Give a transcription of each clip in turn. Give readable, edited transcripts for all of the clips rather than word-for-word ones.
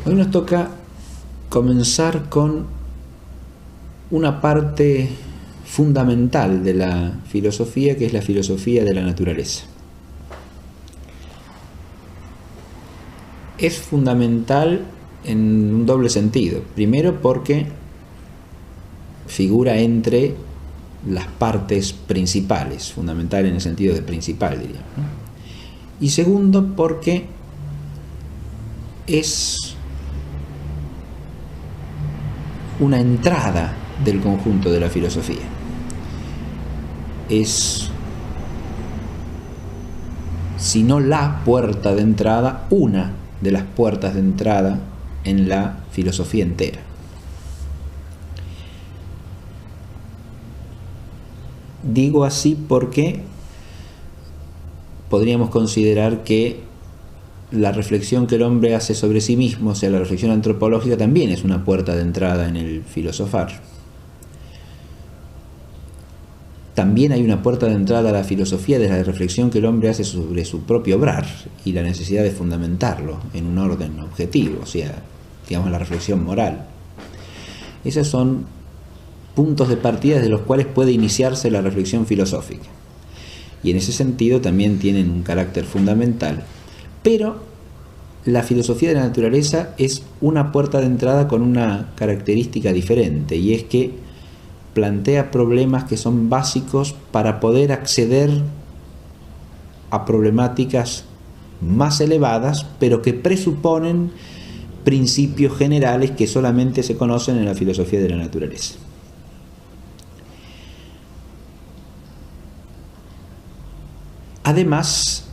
Hoy nos toca comenzar con una parte fundamental de la filosofía, que es la filosofía de la naturaleza. Es fundamental en un doble sentido. Primero, porque figura entre las partes principales, fundamental en el sentido de principal, diríamos, ¿no? Y segundo, porque es una entrada del conjunto de la filosofía. Es, si no la puerta de entrada, una de las puertas de entrada en la filosofía entera. Digo así porque podríamos considerar que la reflexión que el hombre hace sobre sí mismo, o sea, la reflexión antropológica, también es una puerta de entrada en el filosofar. También hay una puerta de entrada a la filosofía de la reflexión que el hombre hace sobre su propio obrar y la necesidad de fundamentarlo en un orden objetivo, o sea, digamos, la reflexión moral. Esos son puntos de partida desde los cuales puede iniciarse la reflexión filosófica. Y en ese sentido también tienen un carácter fundamental. Pero la filosofía de la naturaleza es una puerta de entrada con una característica diferente, y es que plantea problemas que son básicos para poder acceder a problemáticas más elevadas, pero que presuponen principios generales que solamente se conocen en la filosofía de la naturaleza. Además,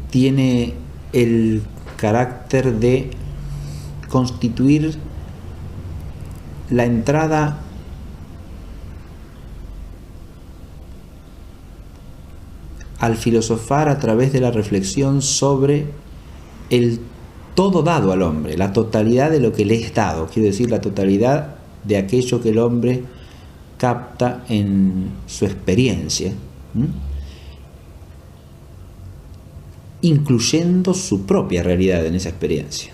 tiene el carácter de constituir la entrada al filosofar a través de la reflexión sobre el todo dado al hombre, la totalidad de lo que le es dado, quiero decir, la totalidad de aquello que el hombre capta en su experiencia, incluyendo su propia realidad en esa experiencia.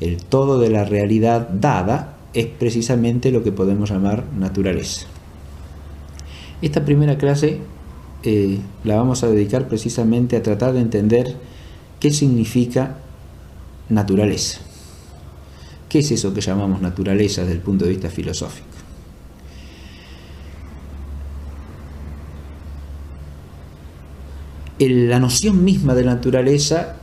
El todo de la realidad dada es precisamente lo que podemos llamar naturaleza. Esta primera clase la vamos a dedicar precisamente a tratar de entender qué significa naturaleza. ¿Qué es eso que llamamos naturaleza desde el punto de vista filosófico? La noción misma de la naturaleza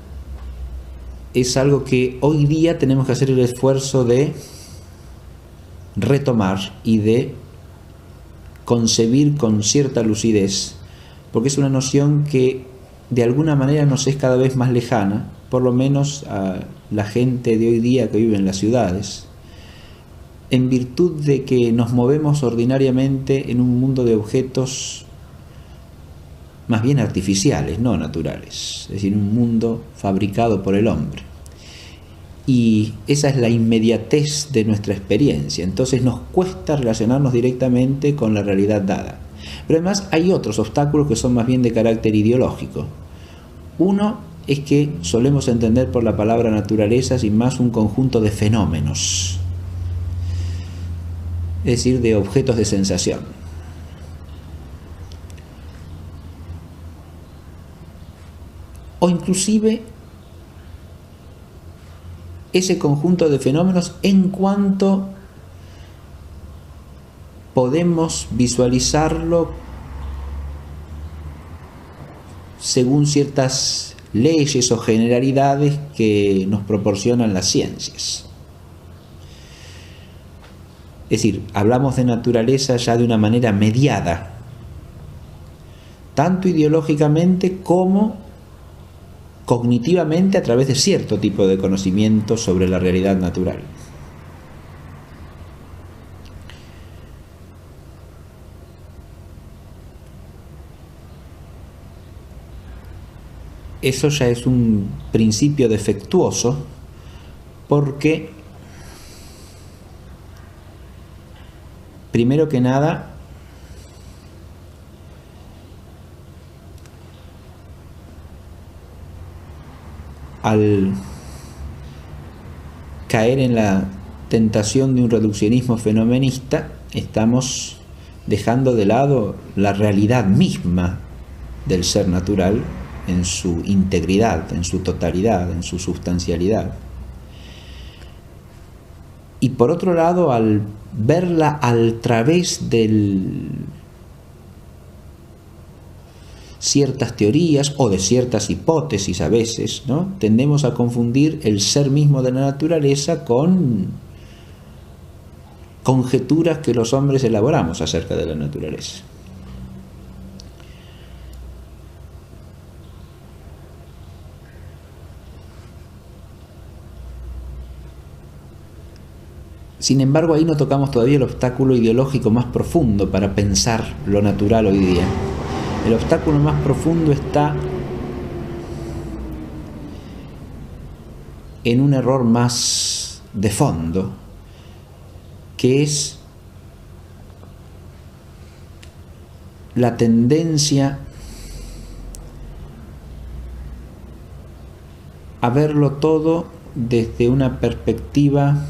es algo que hoy día tenemos que hacer el esfuerzo de retomar y de concebir con cierta lucidez, porque es una noción que de alguna manera nos es cada vez más lejana, por lo menos a la gente de hoy día que vive en las ciudades, en virtud de que nos movemos ordinariamente en un mundo de objetos más bien artificiales, no naturales, es decir, un mundo fabricado por el hombre. Y esa es la inmediatez de nuestra experiencia, entonces nos cuesta relacionarnos directamente con la realidad dada. Pero además hay otros obstáculos que son más bien de carácter ideológico. Uno es que solemos entender por la palabra naturaleza sin más un conjunto de fenómenos, es decir, de objetos de sensación. O inclusive ese conjunto de fenómenos en cuanto podemos visualizarlo según ciertas leyes o generalidades que nos proporcionan las ciencias. Es decir, hablamos de naturaleza ya de una manera mediada, tanto ideológicamente como cognitivamente a través de cierto tipo de conocimiento sobre la realidad natural. Eso ya es un principio defectuoso, porque primero que nada al caer en la tentación de un reduccionismo fenomenista, estamos dejando de lado la realidad misma del ser natural en su integridad, en su totalidad, en su sustancialidad. Y por otro lado, al verla a través de ciertas teorías o de ciertas hipótesis a veces, ¿no?, tendemos a confundir el ser mismo de la naturaleza con conjeturas que los hombres elaboramos acerca de la naturaleza. Sin embargo, ahí no tocamos todavía el obstáculo ideológico más profundo para pensar lo natural hoy día. El obstáculo más profundo está en un error más de fondo, que es la tendencia a verlo todo desde una perspectiva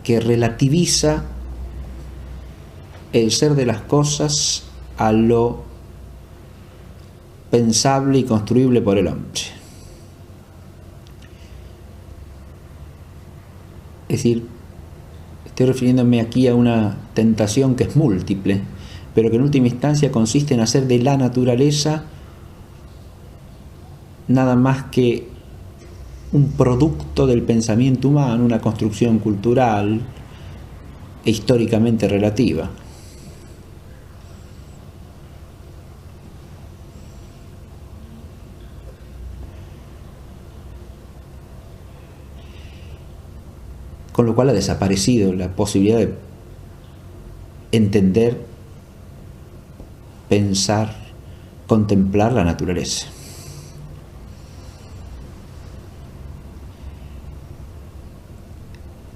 que relativiza el ser de las cosas a lo pensable y construible por el hombre. Es decir, estoy refiriéndome aquí a una tentación que es múltiple, pero que en última instancia consiste en hacer de la naturaleza nada más que un producto del pensamiento humano, una construcción cultural e históricamente relativa. Con lo cual ha desaparecido la posibilidad de entender, pensar, contemplar la naturaleza.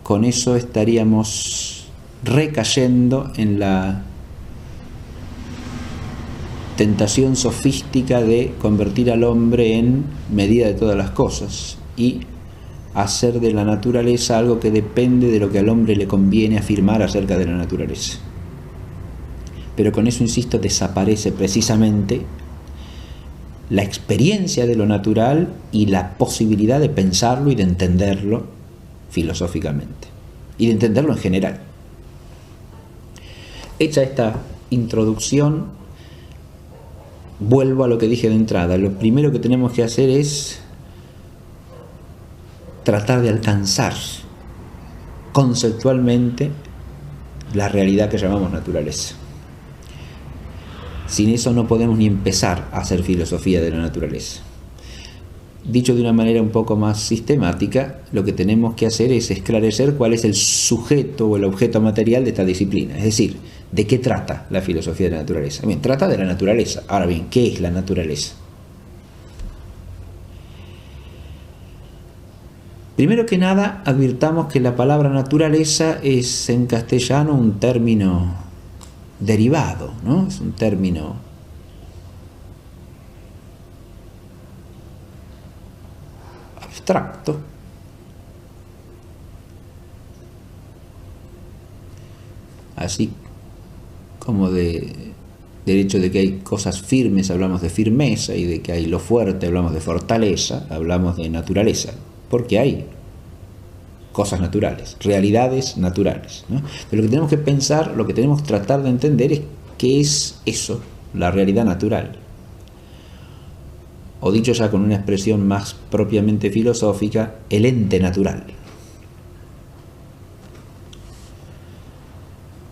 Con eso estaríamos recayendo en la tentación sofística de convertir al hombre en medida de todas las cosas y hacer de la naturaleza algo que depende de lo que al hombre le conviene afirmar acerca de la naturaleza. Pero con eso, insisto, desaparece precisamente la experiencia de lo natural y la posibilidad de pensarlo y de entenderlo filosóficamente, y de entenderlo en general. Hecha esta introducción, vuelvo a lo que dije de entrada. Lo primero que tenemos que hacer es tratar de alcanzar conceptualmente la realidad que llamamos naturaleza. Sin eso no podemos ni empezar a hacer filosofía de la naturaleza. Dicho de una manera un poco más sistemática, lo que tenemos que hacer es esclarecer cuál es el sujeto o el objeto material de esta disciplina. Es decir, ¿de qué trata la filosofía de la naturaleza? Bien, trata de la naturaleza. Ahora bien, ¿qué es la naturaleza? Primero que nada, advirtamos que la palabra naturaleza es en castellano un término derivado, ¿no? Es un término abstracto, así como del hecho de que hay cosas firmes hablamos de firmeza, y de que hay lo fuerte hablamos de fortaleza, hablamos de naturaleza, porque hay cosas naturales, realidades naturales, ¿no? Pero lo que tenemos que pensar, lo que tenemos que tratar de entender es qué es eso, la realidad natural. O dicho ya con una expresión más propiamente filosófica, el ente natural.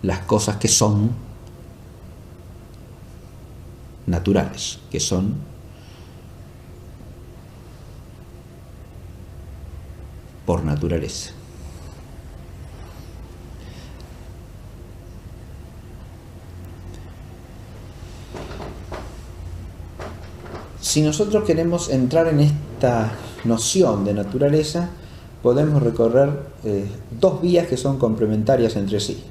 Las cosas que son naturales, que son por naturaleza. Si nosotros queremos entrar en esta noción de naturaleza, podemos recorrer dos vías que son complementarias entre sí.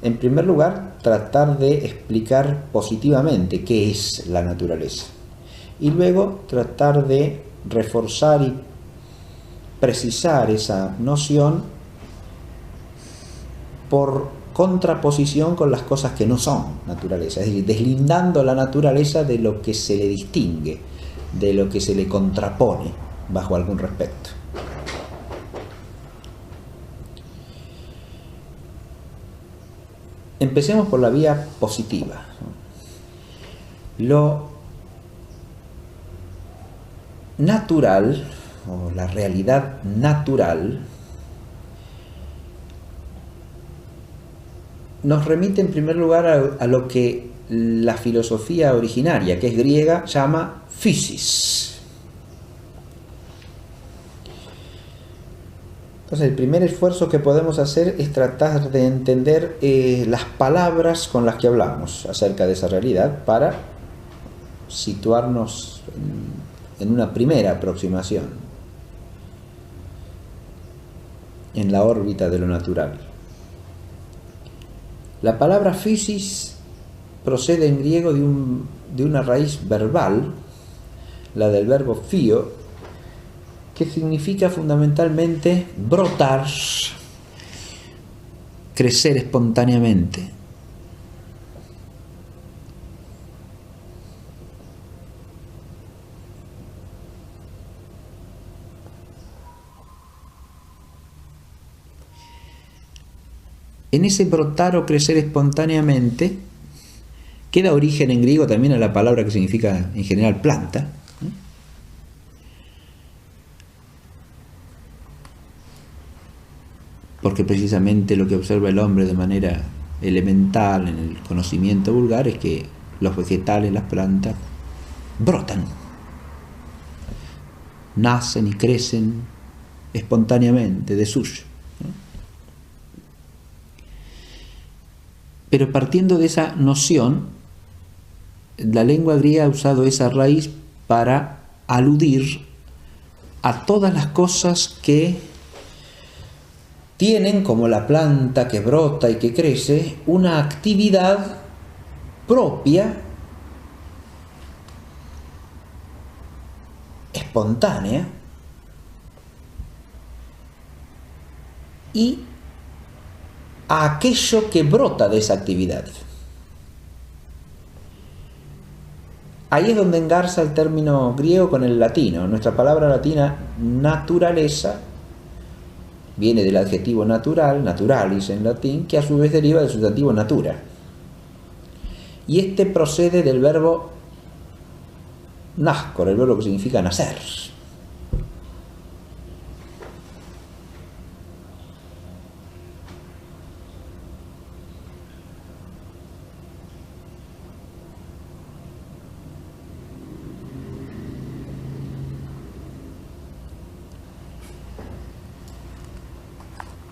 En primer lugar, tratar de explicar positivamente qué es la naturaleza. Y luego tratar de reforzar y precisar esa noción por contraposición con las cosas que no son naturaleza, es decir, deslindando la naturaleza de lo que se le distingue, de lo que se le contrapone bajo algún respecto. Empecemos por la vía positiva. Lo natural, o la realidad natural, nos remite en primer lugar a lo que la filosofía originaria, que es griega, llama physis. Entonces, el primer esfuerzo que podemos hacer es tratar de entender las palabras con las que hablamos acerca de esa realidad para situarnos en una primera aproximación en la órbita de lo natural. La palabra physis procede en griego de una raíz verbal, la del verbo phio, que significa fundamentalmente brotar, crecer espontáneamente. En ese brotar o crecer espontáneamente queda origen en griego también a la palabra que significa en general planta, porque precisamente lo que observa el hombre de manera elemental en el conocimiento vulgar es que los vegetales, las plantas, brotan, nacen y crecen espontáneamente, de suyo. Pero partiendo de esa noción, la lengua griega ha usado esa raíz para aludir a todas las cosas que tienen, como la planta que brota y que crece, una actividad propia, espontánea, y a aquello que brota de esa actividad. Ahí es donde engarza el término griego con el latino. Nuestra palabra latina naturaleza viene del adjetivo natural, naturalis en latín, que a su vez deriva del sustantivo natura. Y este procede del verbo nascor, el verbo que significa nacer.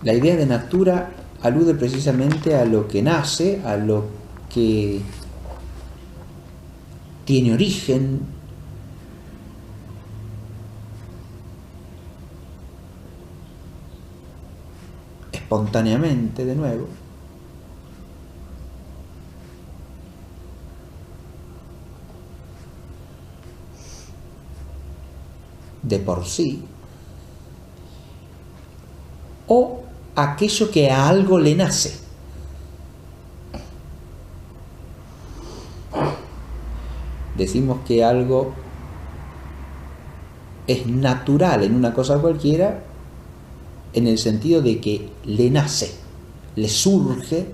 La idea de natura alude precisamente a lo que nace, a lo que tiene origen, espontáneamente, de nuevo, de por sí, o aquello que a algo le nace. Decimos que algo es natural en una cosa cualquiera en el sentido de que le nace, le surge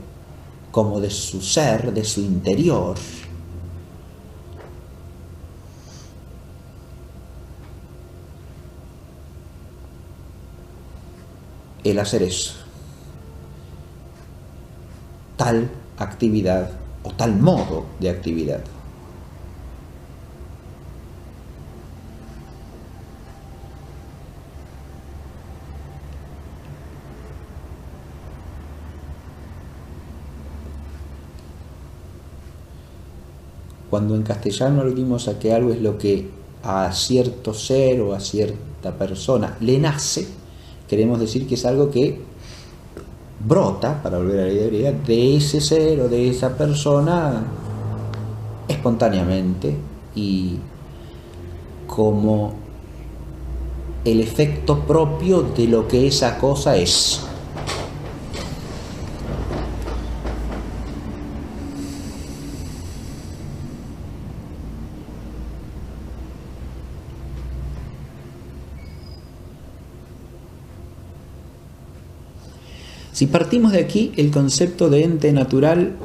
como de su ser, de su interior. El hacer eso, tal actividad o tal modo de actividad. Cuando en castellano aludimos a que algo es lo que a cierto ser o a cierta persona le nace, queremos decir que es algo que brota, para volver a la idea griega, de ese ser o de esa persona espontáneamente y como el efecto propio de lo que esa cosa es. Si partimos de aquí, el concepto de ente natural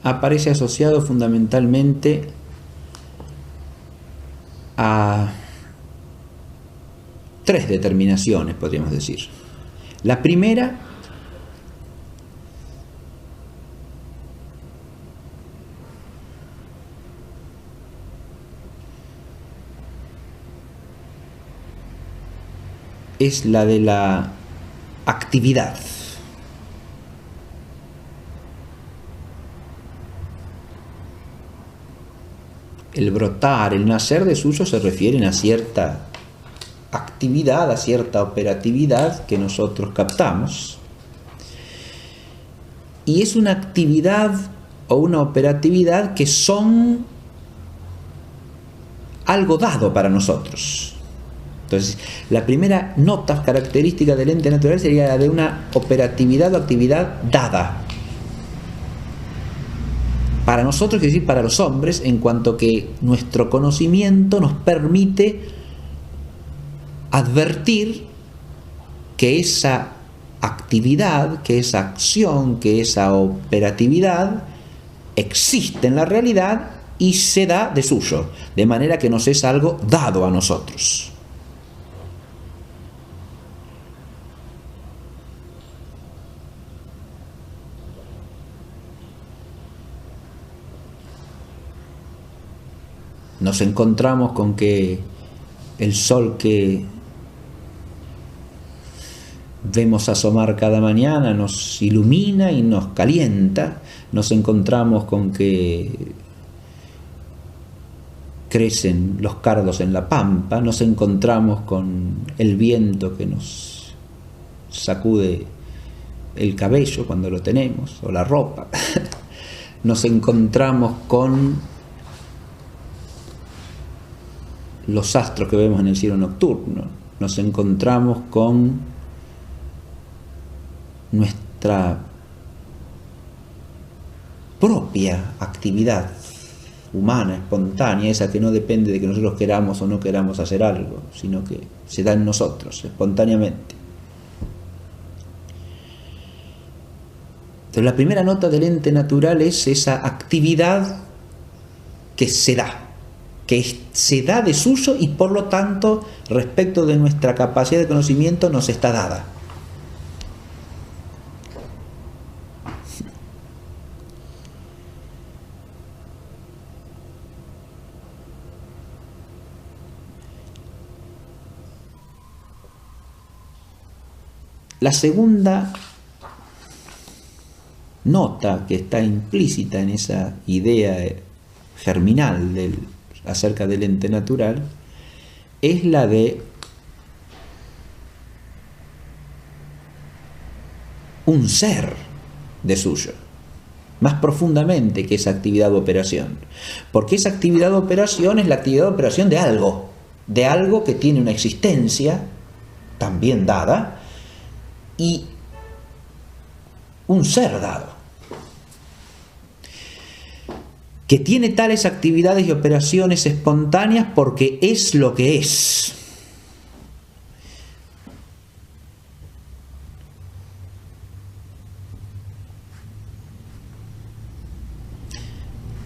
aparece asociado fundamentalmente a tres determinaciones, podríamos decir. La primera es la de la actividad. El brotar, el nacer de suyo se refieren a cierta actividad, a cierta operatividad que nosotros captamos. Y es una actividad o una operatividad que son algo dado para nosotros. Entonces, la primera nota característica del ente natural sería la de una operatividad o actividad dada. Para nosotros, quiere decir para los hombres, en cuanto que nuestro conocimiento nos permite advertir que esa actividad, que esa acción, que esa operatividad existe en la realidad y se da de suyo, de manera que nos es algo dado a nosotros. Nos encontramos con que el sol que vemos asomar cada mañana nos ilumina y nos calienta. Nos encontramos con que crecen los cardos en la pampa. Nos encontramos con el viento que nos sacude el cabello cuando lo tenemos, o la ropa. Nos encontramos con los astros que vemos en el cielo nocturno, nos encontramos con nuestra propia actividad humana, espontánea, esa que no depende de que nosotros queramos o no queramos hacer algo, sino que se da en nosotros, espontáneamente. Entonces, la primera nota del ente natural es esa actividad que se da de suyo y por lo tanto respecto de nuestra capacidad de conocimiento nos está dada. La segunda nota que está implícita en esa idea germinal acerca del ente natural es la de un ser de suyo, más profundamente que esa actividad de operación, porque esa actividad de operación es la actividad de operación de algo que tiene una existencia también dada y un ser dado, que tiene tales actividades y operaciones espontáneas porque es lo que es.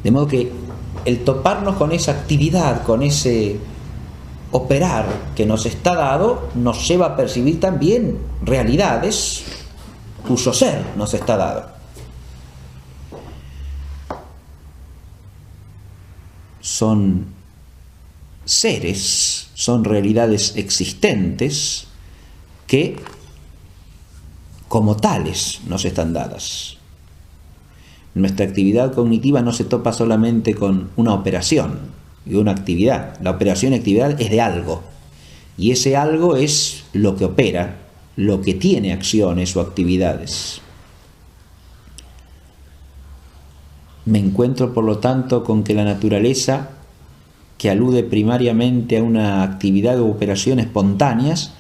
De modo que el toparnos con esa actividad, con ese operar que nos está dado, nos lleva a percibir también realidades cuyo ser nos está dado. Son seres, son realidades existentes que como tales nos están dadas. Nuestra actividad cognitiva no se topa solamente con una operación y una actividad. La operación y actividad es de algo, y ese algo es lo que opera, lo que tiene acciones o actividades. Me encuentro, por lo tanto, con que la naturaleza, que alude primariamente a una actividad o operación espontáneas,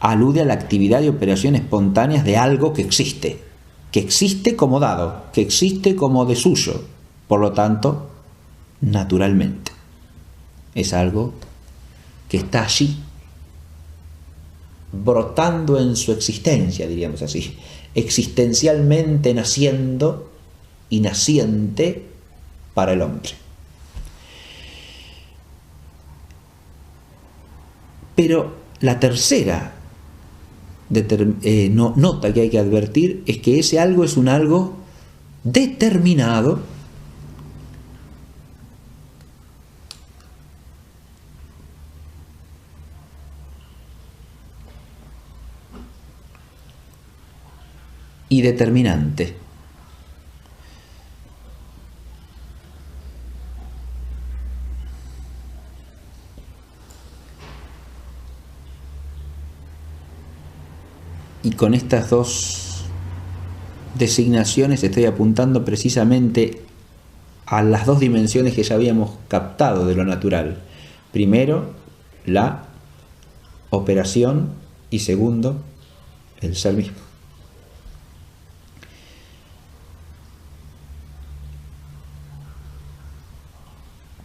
alude a la actividad y operación espontáneas de algo que existe como dado, que existe como de suyo, por lo tanto, naturalmente. Es algo que está allí, brotando en su existencia, diríamos así, existencialmente naciendo y naciente para el hombre. Pero la tercera nota que hay que advertir es que ese algo es un algo determinado y determinante. Y con estas dos designaciones estoy apuntando precisamente a las dos dimensiones que ya habíamos captado de lo natural. Primero, la operación, y segundo, el ser mismo.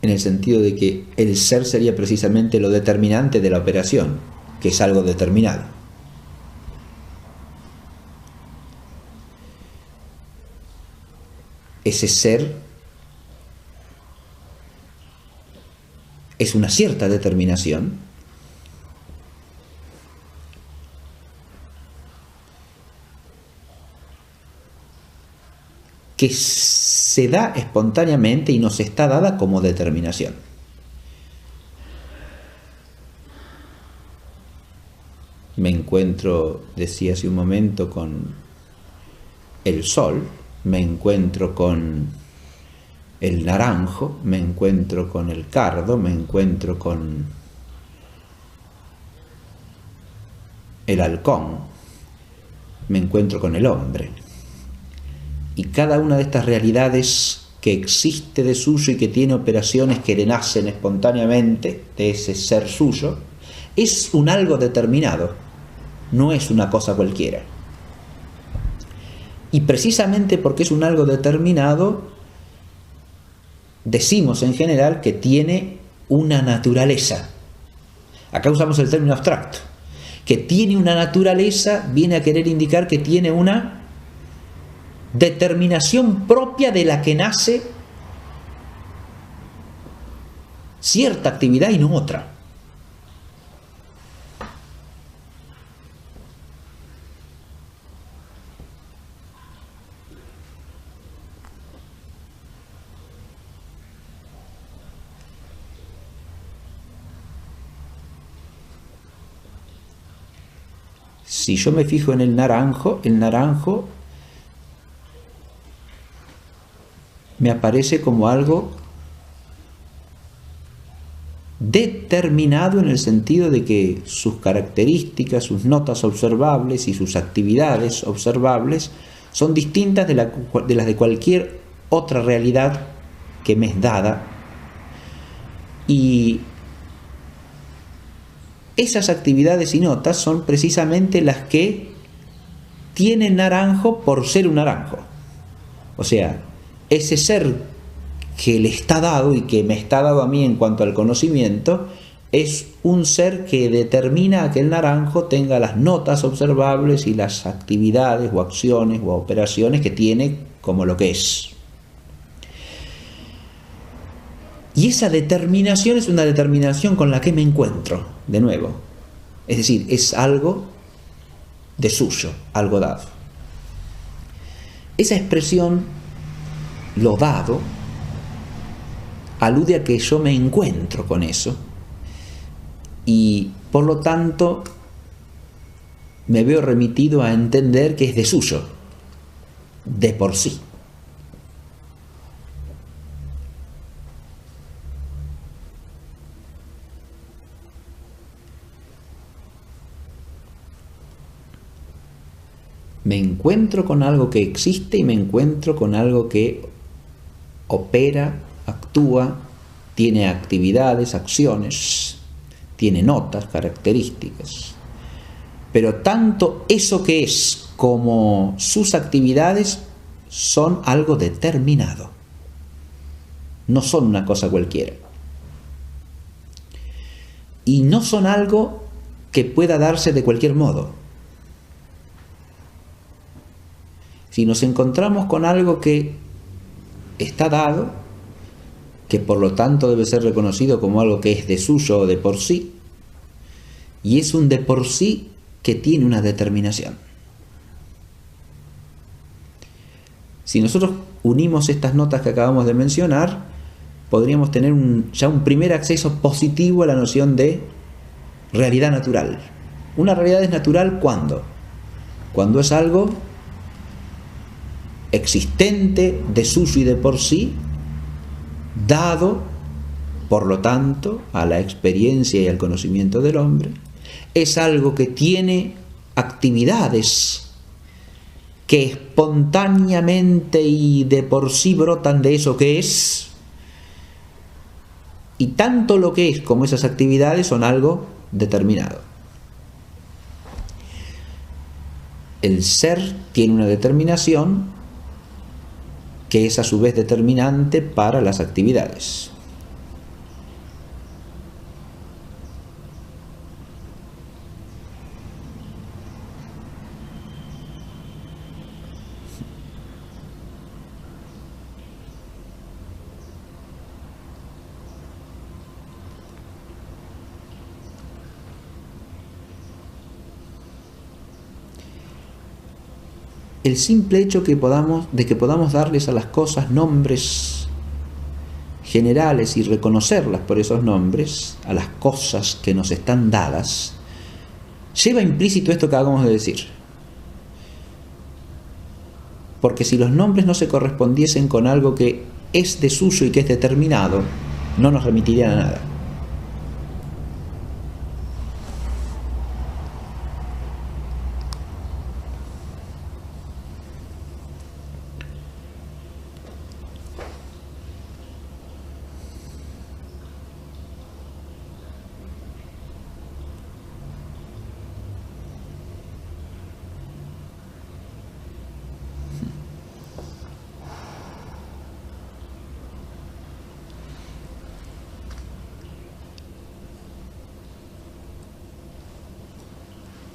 En el sentido de que el ser sería precisamente lo determinante de la operación, que es algo determinado. Ese ser es una cierta determinación que se da espontáneamente y nos está dada como determinación. Me encuentro, decía hace un momento, con el sol, me encuentro con el naranjo, me encuentro con el cardo, me encuentro con el halcón, me encuentro con el hombre. Y cada una de estas realidades que existe de suyo y que tiene operaciones que le nacen espontáneamente de ese ser suyo, es un algo determinado, no es una cosa cualquiera. Y precisamente porque es un algo determinado, decimos en general que tiene una naturaleza. Acá usamos el término abstracto. Que tiene una naturaleza viene a querer indicar que tiene una determinación propia de la que nace cierta actividad y no otra. Si yo me fijo en el naranjo me aparece como algo determinado en el sentido de que sus características, sus notas observables y sus actividades observables son distintas de las de cualquier otra realidad que me es dada. Y esas actividades y notas son precisamente las que tiene el naranjo por ser un naranjo. O sea, ese ser que le está dado y que me está dado a mí en cuanto al conocimiento es un ser que determina que el naranjo tenga las notas observables y las actividades o acciones o operaciones que tiene como lo que es. Y esa determinación es una determinación con la que me encuentro, de nuevo. Es decir, es algo de suyo, algo dado. Esa expresión, lo dado, alude a que yo me encuentro con eso y, por lo tanto, me veo remitido a entender que es de suyo, de por sí. Me encuentro con algo que existe y me encuentro con algo que opera, actúa, tiene actividades, acciones, tiene notas, características. Pero tanto eso que es como sus actividades son algo determinado. No son una cosa cualquiera. Y no son algo que pueda darse de cualquier modo. Si nos encontramos con algo que está dado, que por lo tanto debe ser reconocido como algo que es de suyo o de por sí, y es un de por sí que tiene una determinación. Si nosotros unimos estas notas que acabamos de mencionar, podríamos tener ya un primer acceso positivo a la noción de realidad natural. Una realidad es natural ¿cuándo? Cuando es algo existente, de suyo y de por sí, dado, por lo tanto, a la experiencia y al conocimiento del hombre. Es algo que tiene actividades que espontáneamente y de por sí brotan de eso que es, y tanto lo que es como esas actividades son algo determinado. El ser tiene una determinación que es a su vez determinante para las actividades. El simple hecho de que podamos darles a las cosas nombres generales y reconocerlas por esos nombres, a las cosas que nos están dadas, lleva implícito esto que acabamos de decir. Porque si los nombres no se correspondiesen con algo que es de suyo y que es determinado, no nos remitirían a nada.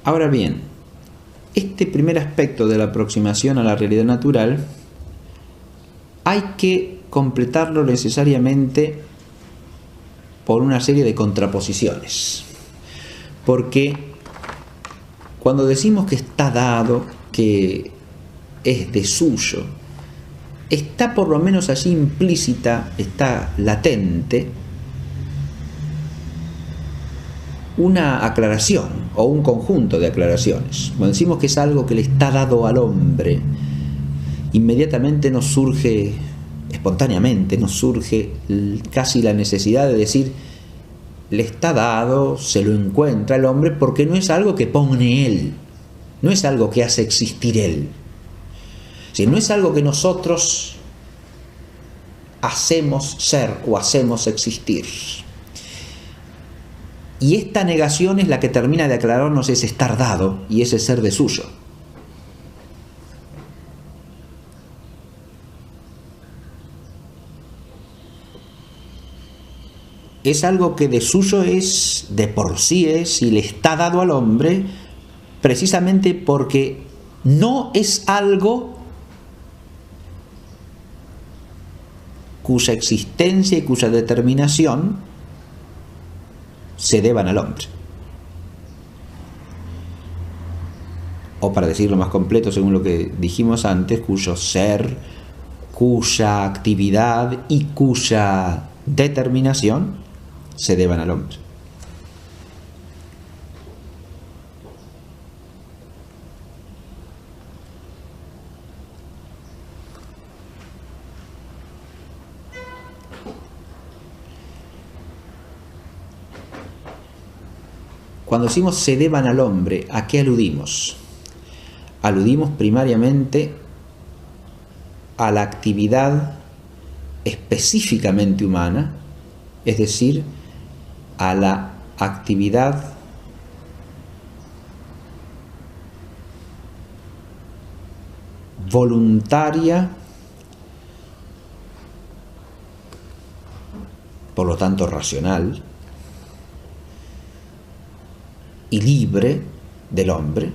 Ahora bien, este primer aspecto de la aproximación a la realidad natural hay que completarlo necesariamente por una serie de contraposiciones. Porque cuando decimos que está dado, que es de suyo, está por lo menos allí implícita, está latente, una aclaración o un conjunto de aclaraciones. Cuando decimos que es algo que le está dado al hombre, inmediatamente nos surge, espontáneamente nos surge casi la necesidad de decir, le está dado, se lo encuentra el hombre, porque no es algo que pone él, no es algo que hace existir él, si no es algo que nosotros hacemos ser o hacemos existir. Y esta negación es la que termina de aclararnos ese estar dado y ese ser de suyo. Es algo que de suyo es, de por sí es, y le está dado al hombre, precisamente porque no es algo cuya existencia y cuya determinación se deban al hombre. O para decirlo más completo, según lo que dijimos antes, cuyo ser, cuya actividad y cuya determinación se deban al hombre. Cuando decimos se deban al hombre, ¿a qué aludimos? Aludimos primariamente a la actividad específicamente humana, es decir, a la actividad voluntaria, por lo tanto racional, y libre del hombre,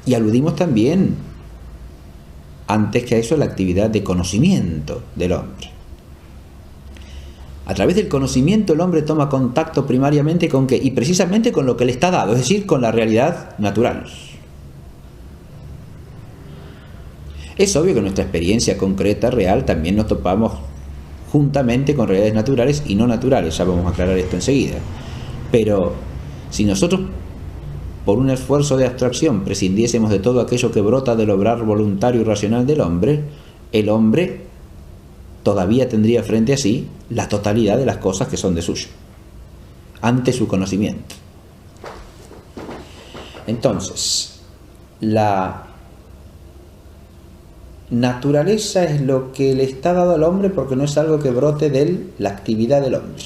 y aludimos también antes que a eso la actividad de conocimiento del hombre. A través del conocimiento el hombre toma contacto primariamente con ¿qué? Y precisamente con lo que le está dado, es decir, con la realidad natural. Es obvio que en nuestra experiencia concreta, real, también nos topamos juntamente con realidades naturales y no naturales, ya vamos a aclarar esto enseguida. Pero si nosotros, por un esfuerzo de abstracción, prescindiésemos de todo aquello que brota del obrar voluntario y racional del hombre, el hombre todavía tendría frente a sí la totalidad de las cosas que son de suyo, ante su conocimiento. Entonces, la naturaleza es lo que le está dado al hombre porque no es algo que brote de la actividad del hombre.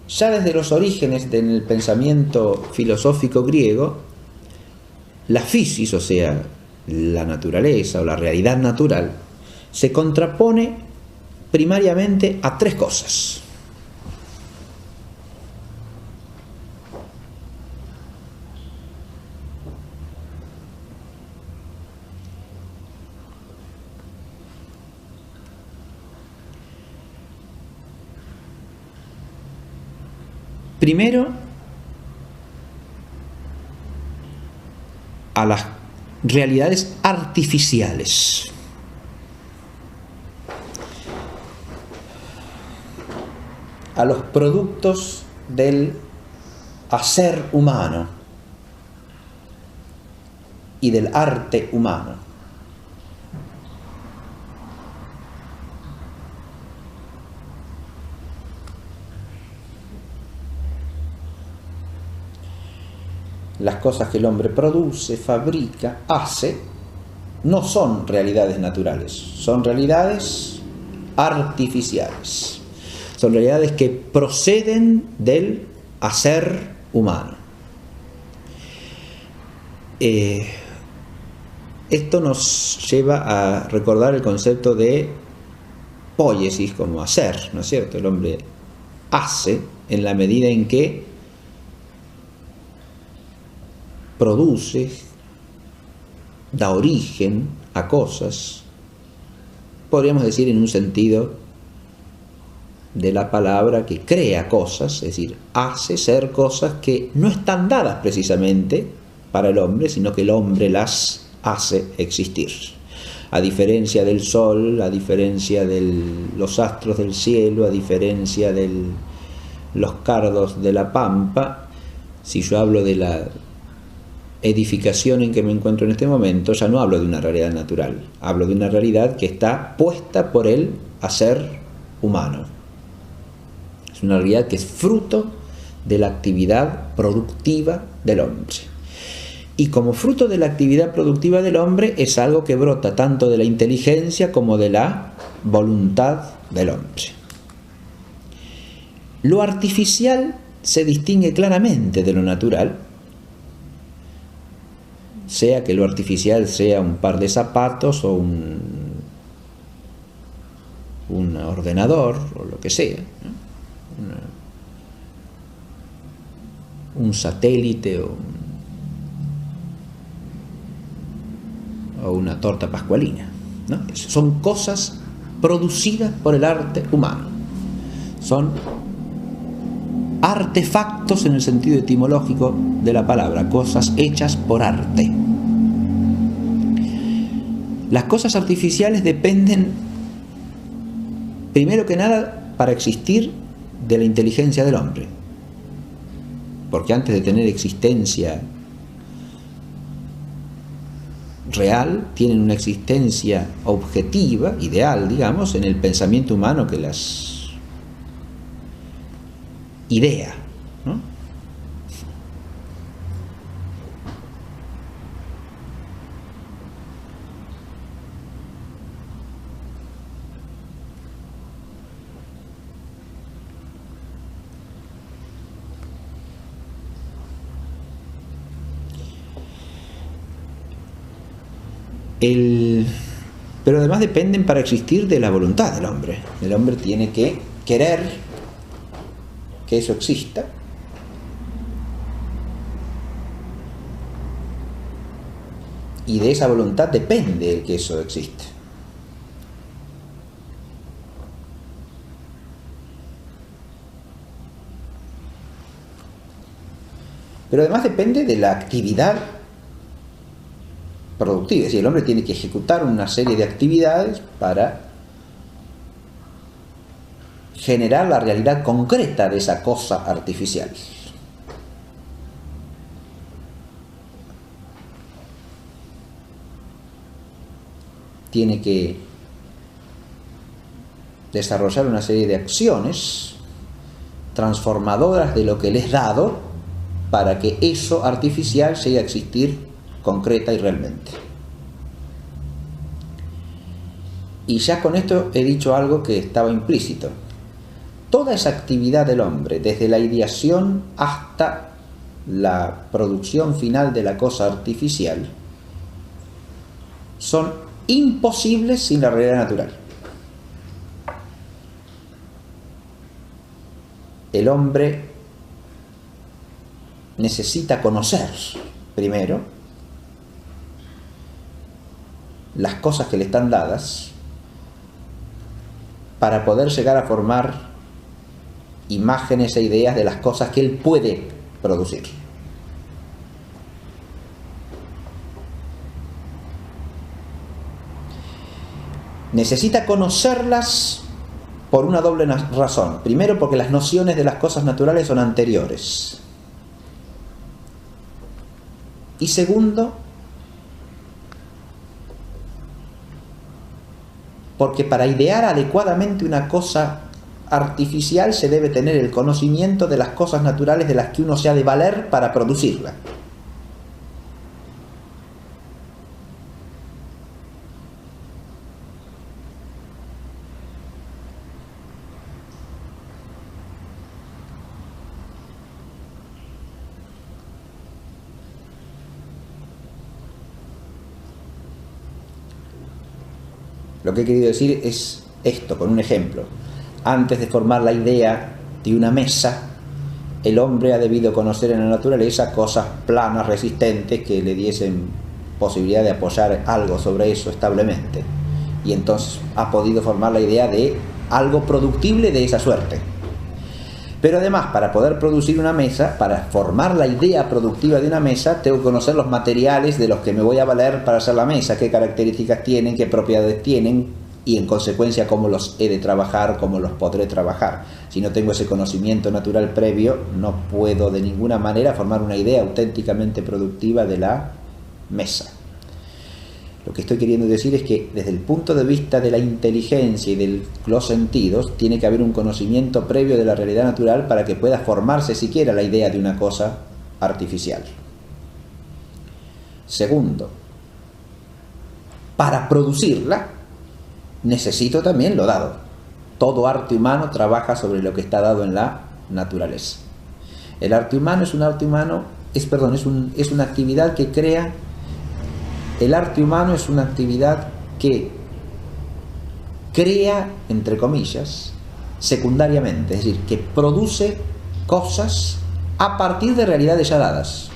Ya desde los orígenes del pensamiento filosófico griego, la physis, o sea, la naturaleza o la realidad natural, se contrapone primariamente a tres cosas. Primero, a las realidades artificiales. A los productos del hacer humano y del arte humano. Las cosas que el hombre produce, fabrica, hace, no son realidades naturales, son realidades artificiales. Son realidades que proceden del hacer humano. Esto nos lleva a recordar el concepto de poiesis, como hacer, ¿no es cierto? El hombre hace en la medida en que produce, da origen a cosas, podríamos decir en un sentido de la palabra que crea cosas, es decir, hace ser cosas que no están dadas precisamente para el hombre, sino que el hombre las hace existir. A diferencia del sol, a diferencia de los astros del cielo, a diferencia de los cardos de la pampa, si yo hablo de la edificación en que me encuentro en este momento, ya no hablo de una realidad natural, hablo de una realidad que está puesta por el hacer humano. Es una realidad que es fruto de la actividad productiva del hombre. Y como fruto de la actividad productiva del hombre es algo que brota tanto de la inteligencia como de la voluntad del hombre. Lo artificial se distingue claramente de lo natural, sea que lo artificial sea un par de zapatos o un ordenador o lo que sea, ¿no? Un satélite o una torta pascualina, ¿no? Son cosas producidas por el arte humano, son artefactos en el sentido etimológico de la palabra, cosas hechas por arte. Las cosas artificiales dependen, primero que nada, para existir, de la inteligencia del hombre, porque antes de tener existencia real, tienen una existencia objetiva, ideal, digamos, en el pensamiento humano que las idea, ¿no? Pero además dependen para existir de la voluntad del hombre. El hombre tiene que querer que eso exista. Y de esa voluntad depende el que eso existe. Pero además depende de la actividad productiva. Es decir, el hombre tiene que ejecutar una serie de actividades para generar la realidad concreta de esa cosa artificial. Tiene que desarrollar una serie de acciones transformadoras de lo que le es dado para que eso artificial llegue a existir concreta y realmente. Y ya con esto he dicho algo que estaba implícito. Toda esa actividad del hombre, desde la ideación hasta la producción final de la cosa artificial, son imposibles sin la realidad natural. El hombre necesita conocer primero las cosas que le están dadas para poder llegar a formar imágenes e ideas de las cosas que él puede producir. Necesita conocerlas por una doble razón. Primero, porque las nociones de las cosas naturales son anteriores. Y segundo, porque para idear adecuadamente una cosa artificial se debe tener el conocimiento de las cosas naturales de las que uno se ha de valer para producirla. Lo que he querido decir es esto, con un ejemplo. Antes de formar la idea de una mesa, el hombre ha debido conocer en la naturaleza cosas planas, resistentes, que le diesen posibilidad de apoyar algo sobre eso establemente. Y entonces ha podido formar la idea de algo productible de esa suerte. Pero además, para poder producir una mesa, para formar la idea productiva de una mesa, tengo que conocer los materiales de los que me voy a valer para hacer la mesa, qué características tienen, qué propiedades tienen, y en consecuencia cómo los he de trabajar, cómo los podré trabajar. Si no tengo ese conocimiento natural previo, no puedo de ninguna manera formar una idea auténticamente productiva de la mesa. Lo que estoy queriendo decir es que desde el punto de vista de la inteligencia y de los sentidos, tiene que haber un conocimiento previo de la realidad natural para que pueda formarse siquiera la idea de una cosa artificial. Segundo, para producirla, necesito también lo dado. Todo arte humano trabaja sobre lo que está dado en la naturaleza. El arte humano es una actividad que crea. El arte humano es una actividad que crea, entre comillas, secundariamente, es decir, que produce cosas a partir de realidades ya dadas.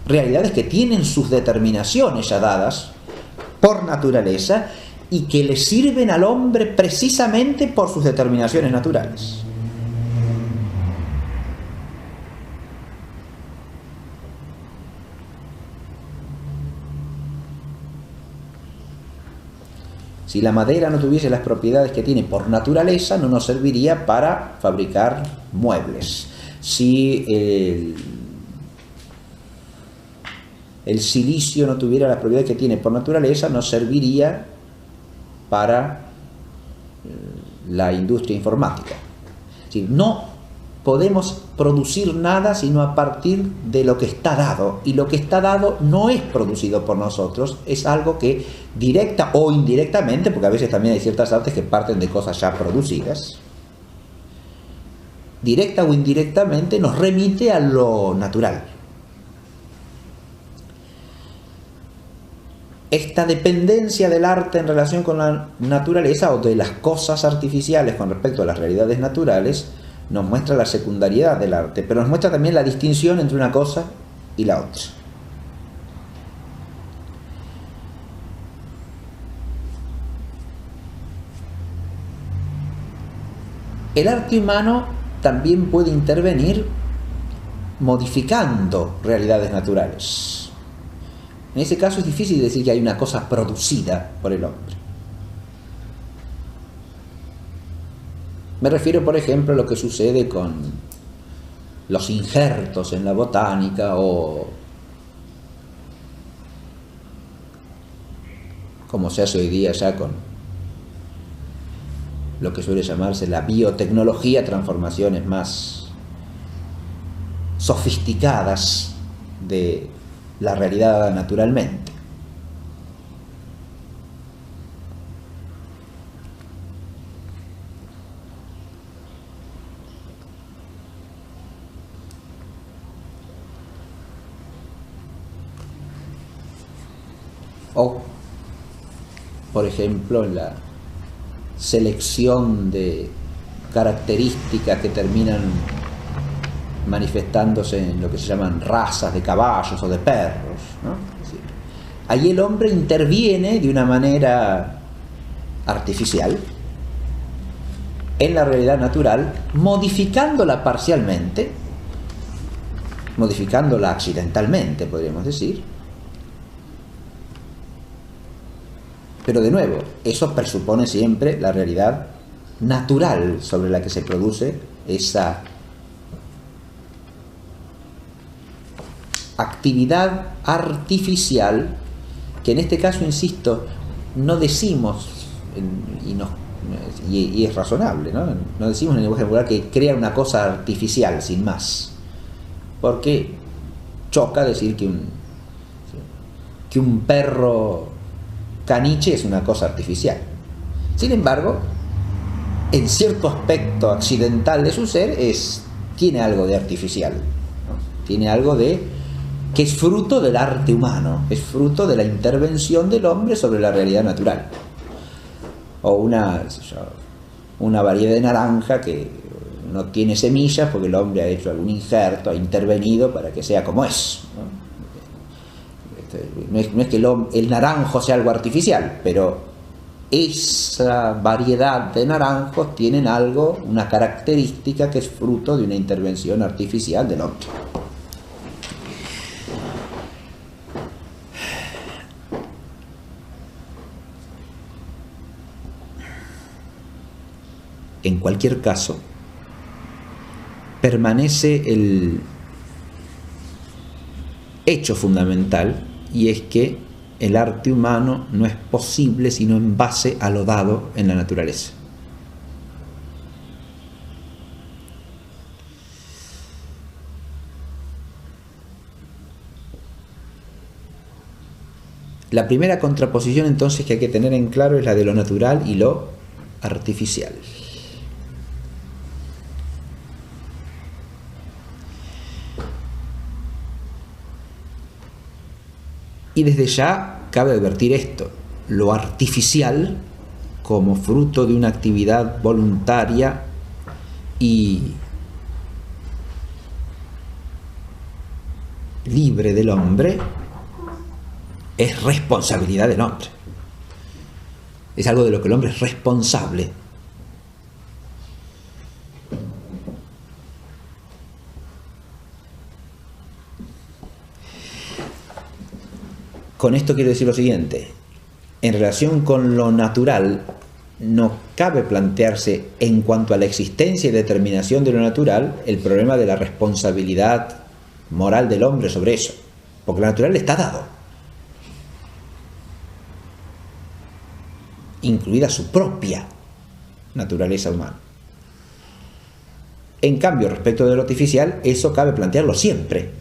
Realidades que tienen sus determinaciones ya dadas por naturaleza y que le sirven al hombre precisamente por sus determinaciones naturales. Si la madera no tuviese las propiedades que tiene por naturaleza, no nos serviría para fabricar muebles. Si el silicio no tuviera las propiedades que tiene por naturaleza, nos serviría para la industria informática. Es decir, no podemos producir nada sino a partir de lo que está dado, y lo que está dado no es producido por nosotros, es algo que directa o indirectamente, porque a veces también hay ciertas artes que parten de cosas ya producidas, directa o indirectamente nos remite a lo natural. esta dependencia del arte en relación con la naturaleza o de las cosas artificiales con respecto a las realidades naturales nos muestra la secundariedad del arte, pero nos muestra también la distinción entre una cosa y la otra. El arte humano también puede intervenir modificando realidades naturales. En ese caso es difícil decir que hay una cosa producida por el hombre. Me refiero, por ejemplo, a lo que sucede con los injertos en la botánica o como se hace hoy día ya con lo que suele llamarse la biotecnología, transformaciones más sofisticadas de la realidad naturalmente. O, por ejemplo, en la selección de características que terminan manifestándose en lo que se llaman razas de caballos o de perros, ¿no? Es decir, ahí el hombre interviene de una manera artificial en la realidad natural, modificándola parcialmente, modificándola accidentalmente, podríamos decir. Pero de nuevo, eso presupone siempre la realidad natural sobre la que se produce esa actividad artificial, que en este caso, insisto, no decimos, y es razonable, no decimos en el lenguaje popular que crea una cosa artificial sin más, porque choca decir que un perro caniche es una cosa artificial. Sin embargo, en cierto aspecto accidental de su ser tiene algo de artificial, ¿no? Tiene algo que es fruto del arte humano, es fruto de la intervención del hombre sobre la realidad natural. O una variedad de naranja que no tiene semillas porque el hombre ha hecho algún injerto, ha intervenido para que sea como es, ¿no? No es que el naranjo sea algo artificial, pero esa variedad de naranjos tienen algo, una característica que es fruto de una intervención artificial del hombre. En cualquier caso, permanece el hecho fundamental, y es que el arte humano no es posible sino en base a lo dado en la naturaleza. La primera contraposición entonces que hay que tener en claro es la de lo natural y lo artificial. Y desde ya cabe advertir esto: lo artificial, como fruto de una actividad voluntaria y libre del hombre, es responsabilidad del hombre. Es algo de lo que el hombre es responsable. Con esto quiero decir lo siguiente: en relación con lo natural, no cabe plantearse, en cuanto a la existencia y determinación de lo natural, el problema de la responsabilidad moral del hombre sobre eso, porque lo natural está dado, incluida su propia naturaleza humana. En cambio, respecto de lo artificial, eso cabe plantearlo siempre,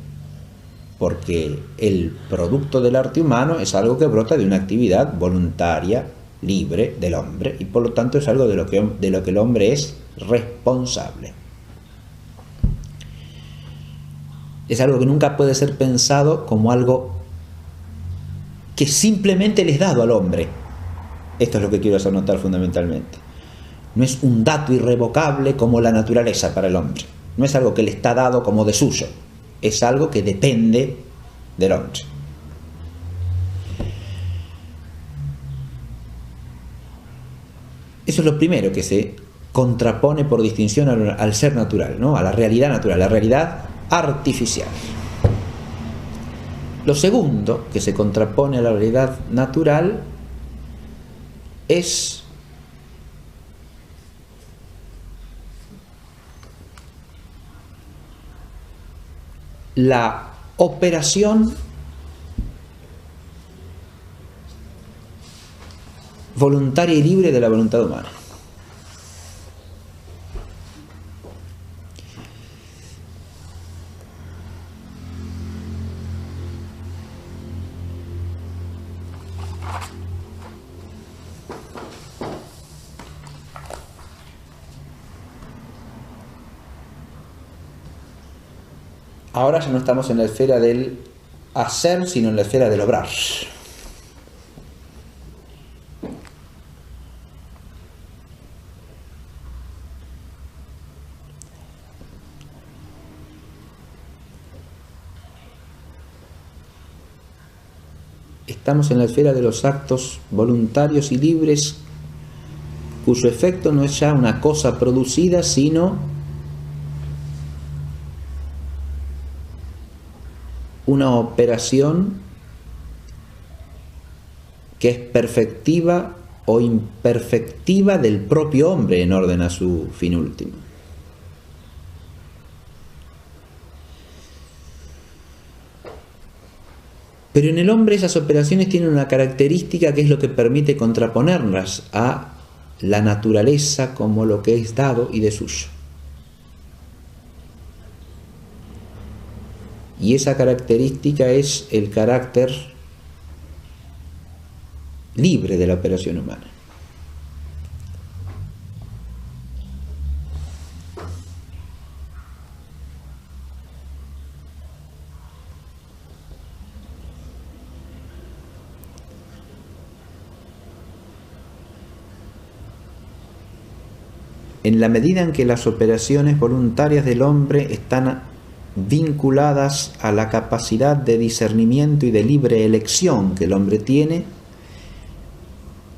porque el producto del arte humano es algo que brota de una actividad voluntaria, libre del hombre, y por lo tanto es algo de lo que el hombre es responsable. Es algo que nunca puede ser pensado como algo que simplemente le es dado al hombre. Esto es lo que quiero hacer notar fundamentalmente. No es un dato irrevocable como la naturaleza para el hombre. No es algo que le está dado como de suyo. Es algo que depende del hombre. Eso es lo primero que se contrapone por distinción al ser natural, ¿no? A la realidad natural, la realidad artificial. Lo segundo que se contrapone a la realidad natural es la operación voluntaria y libre de la voluntad humana. Ahora ya no estamos en la esfera del hacer, sino en la esfera del obrar. Estamos en la esfera de los actos voluntarios y libres, cuyo efecto no es ya una cosa producida, sino una operación que es perfectiva o imperfectiva del propio hombre en orden a su fin último. Pero en el hombre esas operaciones tienen una característica que es lo que permite contraponerlas a la naturaleza como lo que es dado y de suyo. Y esa característica es el carácter libre de la operación humana. En la medida en que las operaciones voluntarias del hombre están vinculadas a la capacidad de discernimiento y de libre elección que el hombre tiene,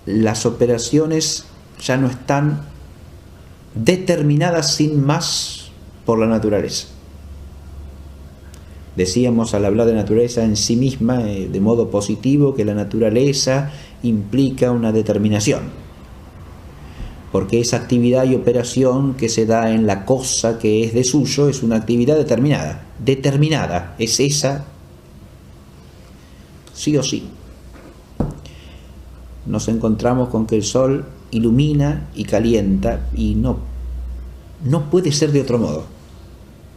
las operaciones ya no están determinadas sin más por la naturaleza. Decíamos al hablar de naturaleza en sí misma, de modo positivo, que la naturaleza implica una determinación, porque esa actividad y operación que se da en la cosa que es de suyo es una actividad determinada, es esa, sí o sí. Nos encontramos con que el sol ilumina y calienta y no puede ser de otro modo.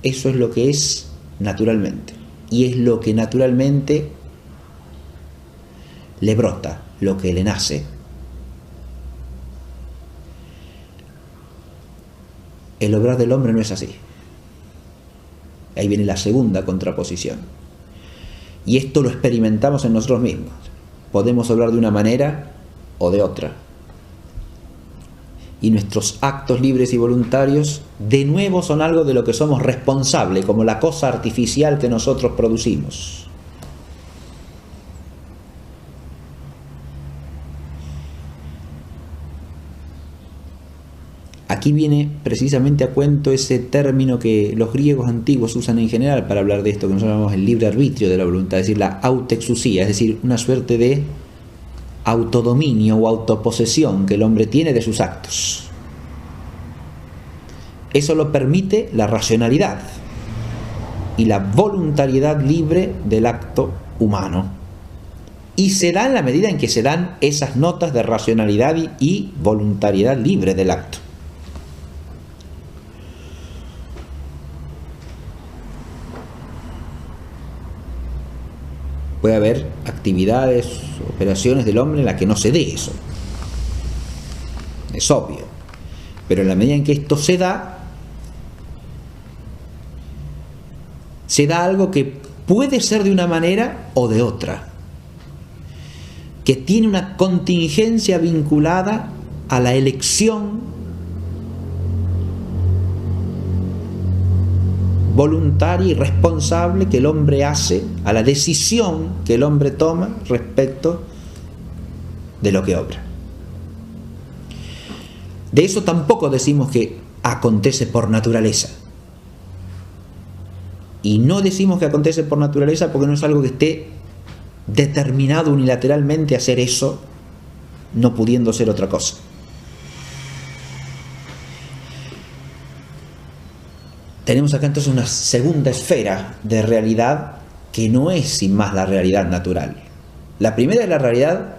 Eso es lo que es naturalmente, y es lo que naturalmente le brota, lo que le nace. El obrar del hombre no es así. Ahí viene la segunda contraposición. Y esto lo experimentamos en nosotros mismos. Podemos obrar de una manera o de otra. Y nuestros actos libres y voluntarios, de nuevo, son algo de lo que somos responsables, como la cosa artificial que nosotros producimos. Aquí viene precisamente a cuento ese término que los griegos antiguos usan en general para hablar de esto, que nosotros llamamos el libre arbitrio de la voluntad, es decir, la autexusía, es decir, una suerte de autodominio o autoposesión que el hombre tiene de sus actos. Eso lo permite la racionalidad y la voluntariedad libre del acto humano. Y se da en la medida en que se dan esas notas de racionalidad y voluntariedad libre del acto. Puede haber actividades, operaciones del hombre en las que no se dé eso. Es obvio. Pero en la medida en que esto se da algo que puede ser de una manera o de otra. que tiene una contingencia vinculada a la elección voluntaria y responsable que el hombre hace, a la decisión que el hombre toma respecto de lo que obra. De eso tampoco decimos que acontece por naturaleza. Y no decimos que acontece por naturaleza porque no es algo que esté determinado unilateralmente a hacer eso, no pudiendo ser otra cosa. Tenemos acá entonces una segunda esfera de realidad que no es sin más la realidad natural. La primera es la realidad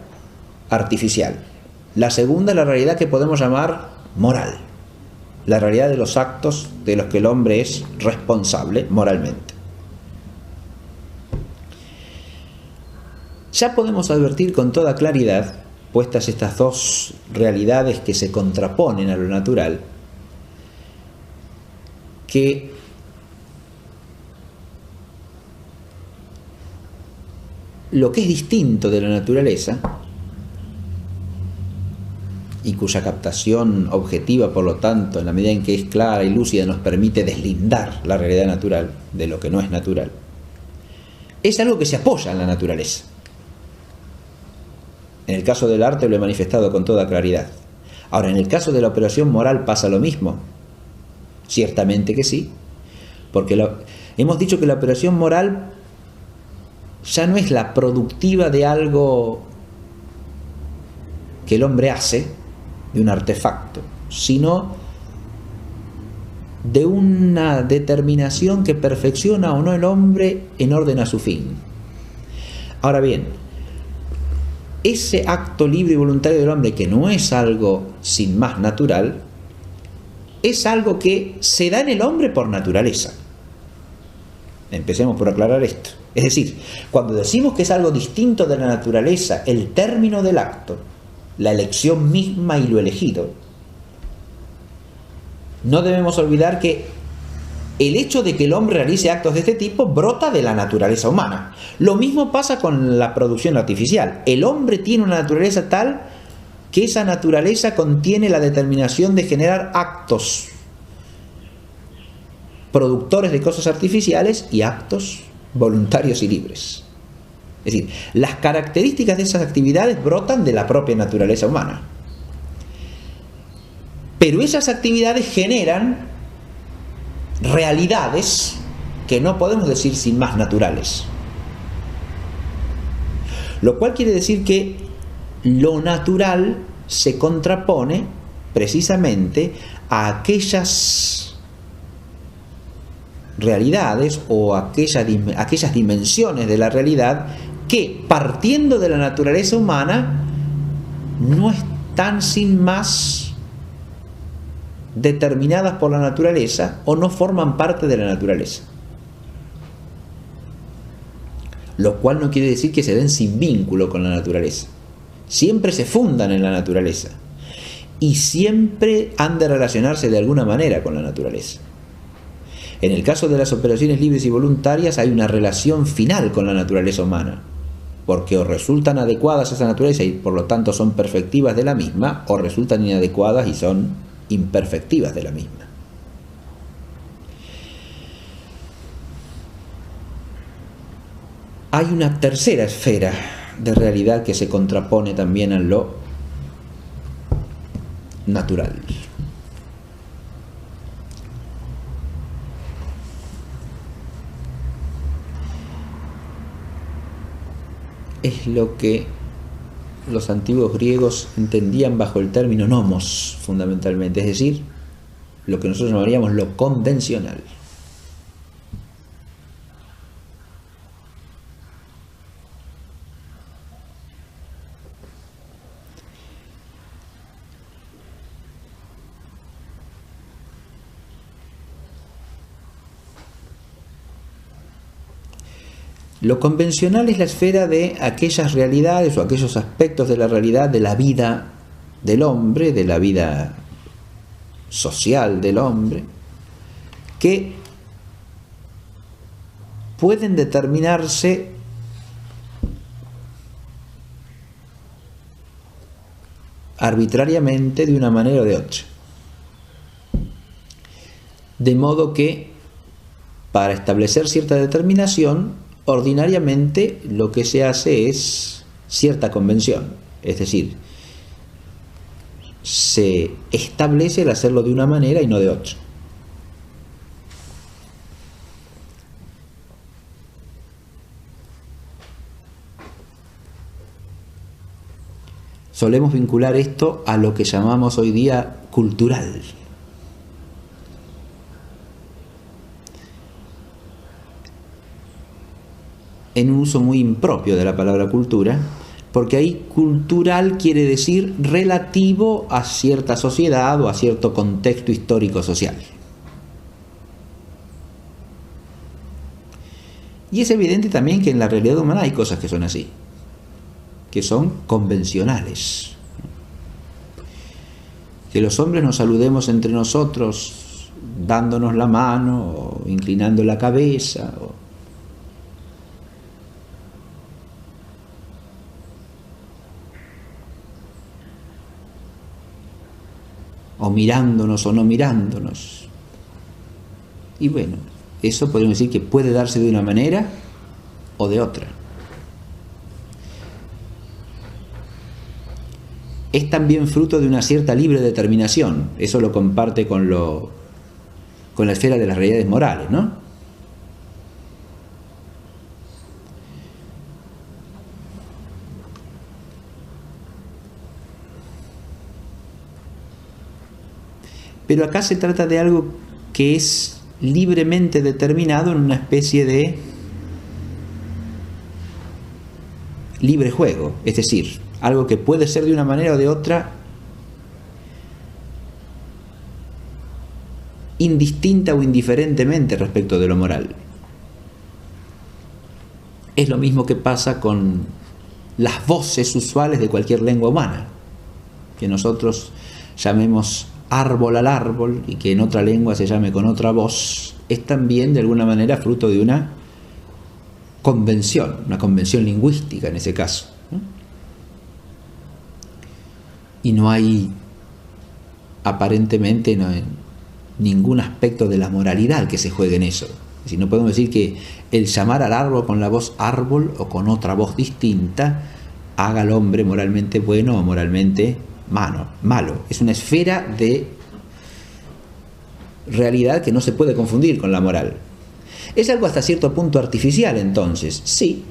artificial. La segunda es la realidad que podemos llamar moral. La realidad de los actos de los que el hombre es responsable moralmente. Ya podemos advertir con toda claridad, puestas estas dos realidades que se contraponen a lo natural, que lo que es distinto de la naturaleza y cuya captación objetiva, por lo tanto, en la medida en que es clara y lúcida, nos permite deslindar la realidad natural de lo que no es natural, es algo que se apoya en la naturaleza. En el caso del arte lo he manifestado con toda claridad. Ahora, en el caso de la operación moral pasa lo mismo. Ciertamente que sí, porque hemos dicho que la operación moral ya no es la productiva de algo que el hombre hace, de un artefacto, sino de una determinación que perfecciona o no el hombre en orden a su fin. Ahora bien, ese acto libre y voluntario del hombre, que no es algo sin más natural, es algo que se da en el hombre por naturaleza. Empecemos por aclarar esto. Es decir, cuando decimos que es algo distinto de la naturaleza, el término del acto, la elección misma y lo elegido, no debemos olvidar que el hecho de que el hombre realice actos de este tipo brota de la naturaleza humana. Lo mismo pasa con la producción artificial. El hombre tiene una naturaleza tal que esa naturaleza contiene la determinación de generar actos productores de cosas artificiales y actos voluntarios y libres. Es decir, las características de esas actividades brotan de la propia naturaleza humana. Pero esas actividades generan realidades que no podemos decir sin más naturales. Lo cual quiere decir que lo natural se contrapone precisamente a aquellas realidades o aquellas dimensiones de la realidad que, partiendo de la naturaleza humana, no están sin más determinadas por la naturaleza o no forman parte de la naturaleza. Lo cual no quiere decir que se den sin vínculo con la naturaleza. Siempre se fundan en la naturaleza y siempre han de relacionarse de alguna manera con la naturaleza. En el caso de las operaciones libres y voluntarias hay una relación final con la naturaleza humana, porque o resultan adecuadas a esa naturaleza y por lo tanto son perfectivas de la misma, o resultan inadecuadas y son imperfectivas de la misma. Hay una tercera esfera de realidad que se contrapone también a lo natural. Es lo que los antiguos griegos entendían bajo el término nomos, fundamentalmente, es decir, lo que nosotros llamaríamos lo convencional. Lo convencional es la esfera de aquellas realidades o aquellos aspectos de la realidad de la vida del hombre, de la vida social del hombre, que pueden determinarse arbitrariamente de una manera o de otra. De modo que, para establecer cierta determinación, ordinariamente lo que se hace es cierta convención, es decir, se establece el hacerlo de una manera y no de otra. Solemos vincular esto a lo que llamamos hoy día cultural. En un uso muy impropio de la palabra cultura, porque ahí cultural quiere decir relativo a cierta sociedad o a cierto contexto histórico-social. Y es evidente también que en la realidad humana hay cosas que son así, que son convencionales. Que los hombres nos saludemos entre nosotros dándonos la mano o inclinando la cabeza o mirándonos o no mirándonos. Y bueno, eso podemos decir que puede darse de una manera o de otra. Es también fruto de una cierta libre determinación. Eso lo comparte con la esfera de las realidades morales, ¿no? Pero acá se trata de algo que es libremente determinado en una especie de libre juego, es decir, algo que puede ser de una manera o de otra, indistinta o indiferentemente respecto de lo moral. Es lo mismo que pasa con las voces usuales de cualquier lengua humana, que nosotros llamemos árbol al árbol y que en otra lengua se llame con otra voz, es también de alguna manera fruto de una convención lingüística en ese caso, ¿no? Y no hay aparentemente ningún aspecto de la moralidad que se juegue en eso. Es decir, no podemos decir que el llamar al árbol con la voz árbol o con otra voz distinta haga al hombre moralmente bueno o moralmente malo. Es una esfera de realidad que no se puede confundir con la moral. ¿Es algo hasta cierto punto artificial entonces? Sí.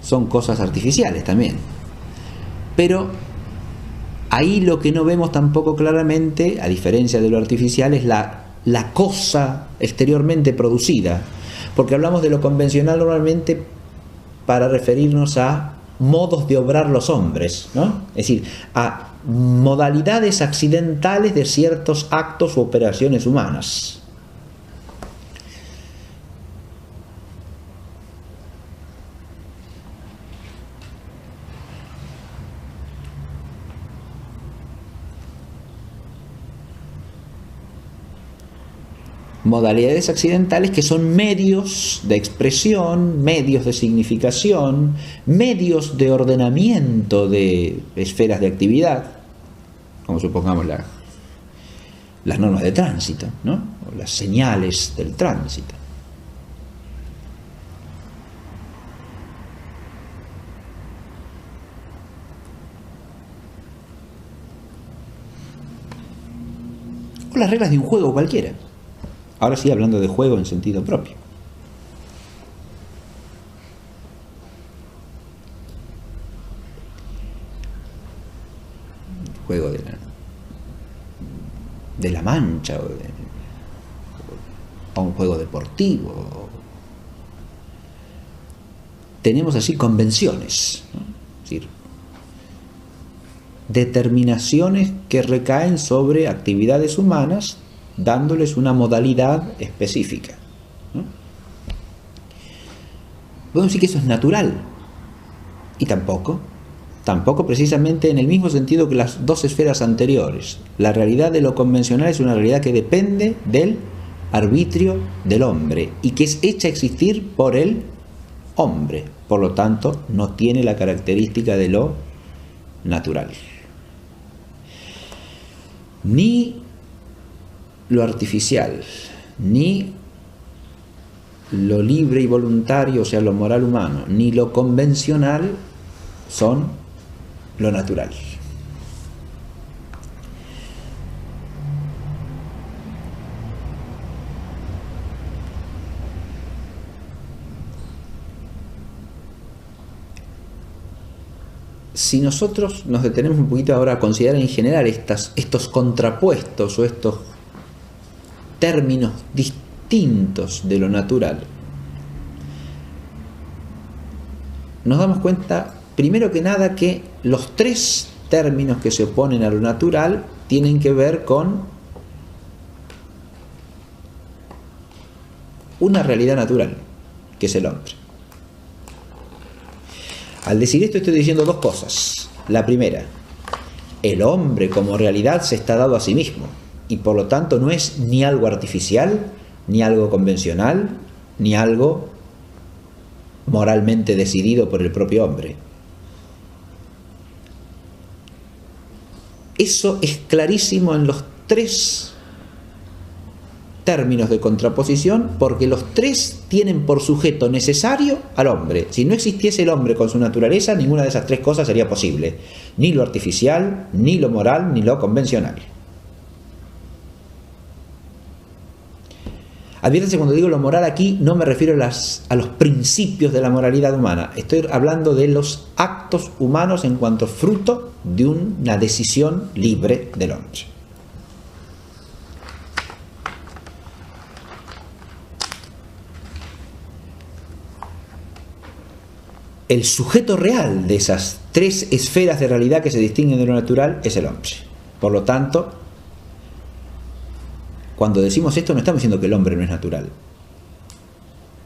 Son cosas artificiales también. Pero ahí lo que no vemos tampoco claramente, a diferencia de lo artificial, es la cosa exteriormente producida. Porque hablamos de lo convencional normalmente para referirnos a modos de obrar los hombres, ¿no? Es decir, a modalidades accidentales de ciertos actos u operaciones humanas. Modalidades accidentales que son medios de expresión, medios de significación, medios de ordenamiento de esferas de actividad, como supongamos las normas de tránsito, ¿no? O las señales del tránsito. O las reglas de un juego cualquiera. Ahora sí, hablando de juego en sentido propio. Juego de la mancha o un juego deportivo. Tenemos así convenciones, ¿no? Es decir, determinaciones que recaen sobre actividades humanas, dándoles una modalidad específica, ¿no? Podemos decir que eso es natural, y tampoco precisamente en el mismo sentido que las dos esferas anteriores. La realidad de lo convencional es una realidad que depende del arbitrio del hombre y que es hecha existir por el hombre, por lo tanto no tiene la característica de lo natural. Ni lo artificial, ni lo libre y voluntario, o sea, lo moral humano, ni lo convencional son lo natural. Si nosotros nos detenemos un poquito ahora a considerar en general estos contrapuestos o estos términos distintos de lo natural, nos damos cuenta, primero que nada, que los tres términos que se oponen a lo natural tienen que ver con una realidad natural, que es el hombre. Al decir esto estoy diciendo dos cosas. La primera, el hombre como realidad se está dado a sí mismo y por lo tanto no es ni algo artificial, ni algo convencional, ni algo moralmente decidido por el propio hombre. Eso es clarísimo en los tres términos de contraposición, porque los tres tienen por sujeto necesario al hombre. Si no existiese el hombre con su naturaleza, ninguna de esas tres cosas sería posible. Ni lo artificial, ni lo moral, ni lo convencional. Adviértanse, cuando digo lo moral aquí, no me refiero a los principios de la moralidad humana. Estoy hablando de los actos humanos en cuanto fruto de una decisión libre del hombre. El sujeto real de esas tres esferas de realidad que se distinguen de lo natural es el hombre. Por lo tanto, cuando decimos esto no estamos diciendo que el hombre no es natural.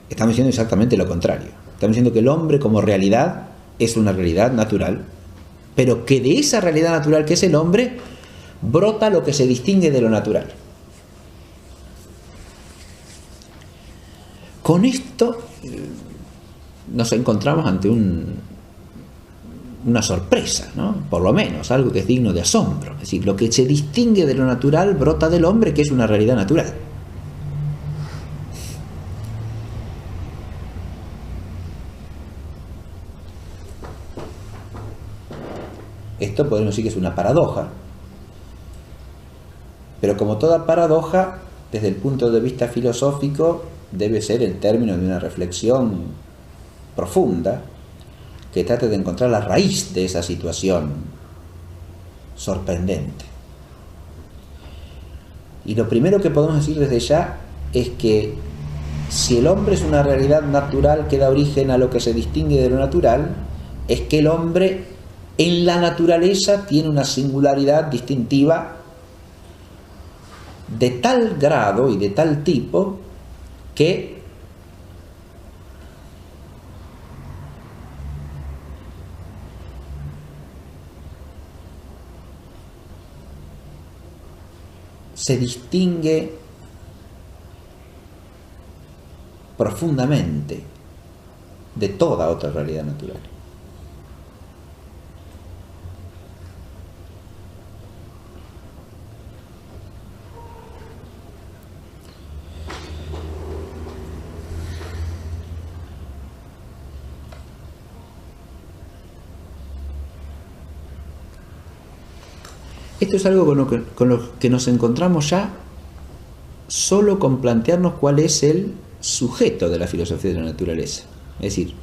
Estamos diciendo exactamente lo contrario. Estamos diciendo que el hombre como realidad es una realidad natural, pero que de esa realidad natural que es el hombre brota lo que se distingue de lo natural. Con esto nos encontramos ante una sorpresa, ¿no? Por lo menos, algo que es digno de asombro. Es decir, lo que se distingue de lo natural brota del hombre, que es una realidad natural. Esto podemos decir que es una paradoja, pero como toda paradoja, desde el punto de vista filosófico, debe ser el término de una reflexión profunda que trate de encontrar la raíz de esa situación sorprendente. Y lo primero que podemos decir desde ya es que si el hombre es una realidad natural que da origen a lo que se distingue de lo natural, es que el hombre en la naturaleza tiene una singularidad distintiva de tal grado y de tal tipo que se distingue profundamente de toda otra realidad natural. Esto es algo con lo que nos encontramos ya solo con plantearnos cuál es el sujeto de la filosofía de la naturaleza. Es decir,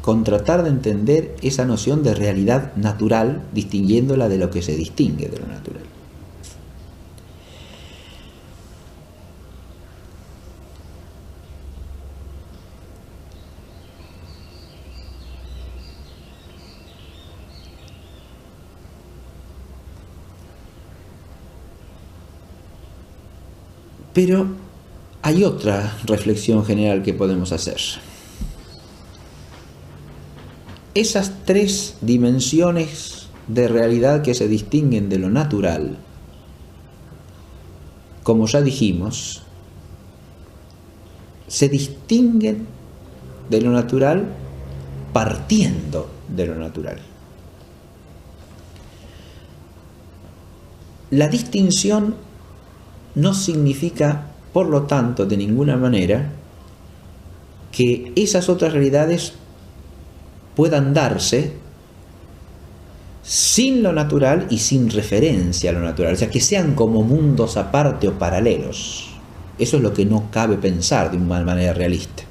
con tratar de entender esa noción de realidad natural, distinguiéndola de lo que se distingue de lo natural. Pero hay otra reflexión general que podemos hacer. Esas tres dimensiones de realidad que se distinguen de lo natural, como ya dijimos, se distinguen de lo natural partiendo de lo natural. La distinción no significa, por lo tanto, de ninguna manera, que esas otras realidades puedan darse sin lo natural y sin referencia a lo natural, o sea, que sean como mundos aparte o paralelos. Eso es lo que no cabe pensar de una manera realista.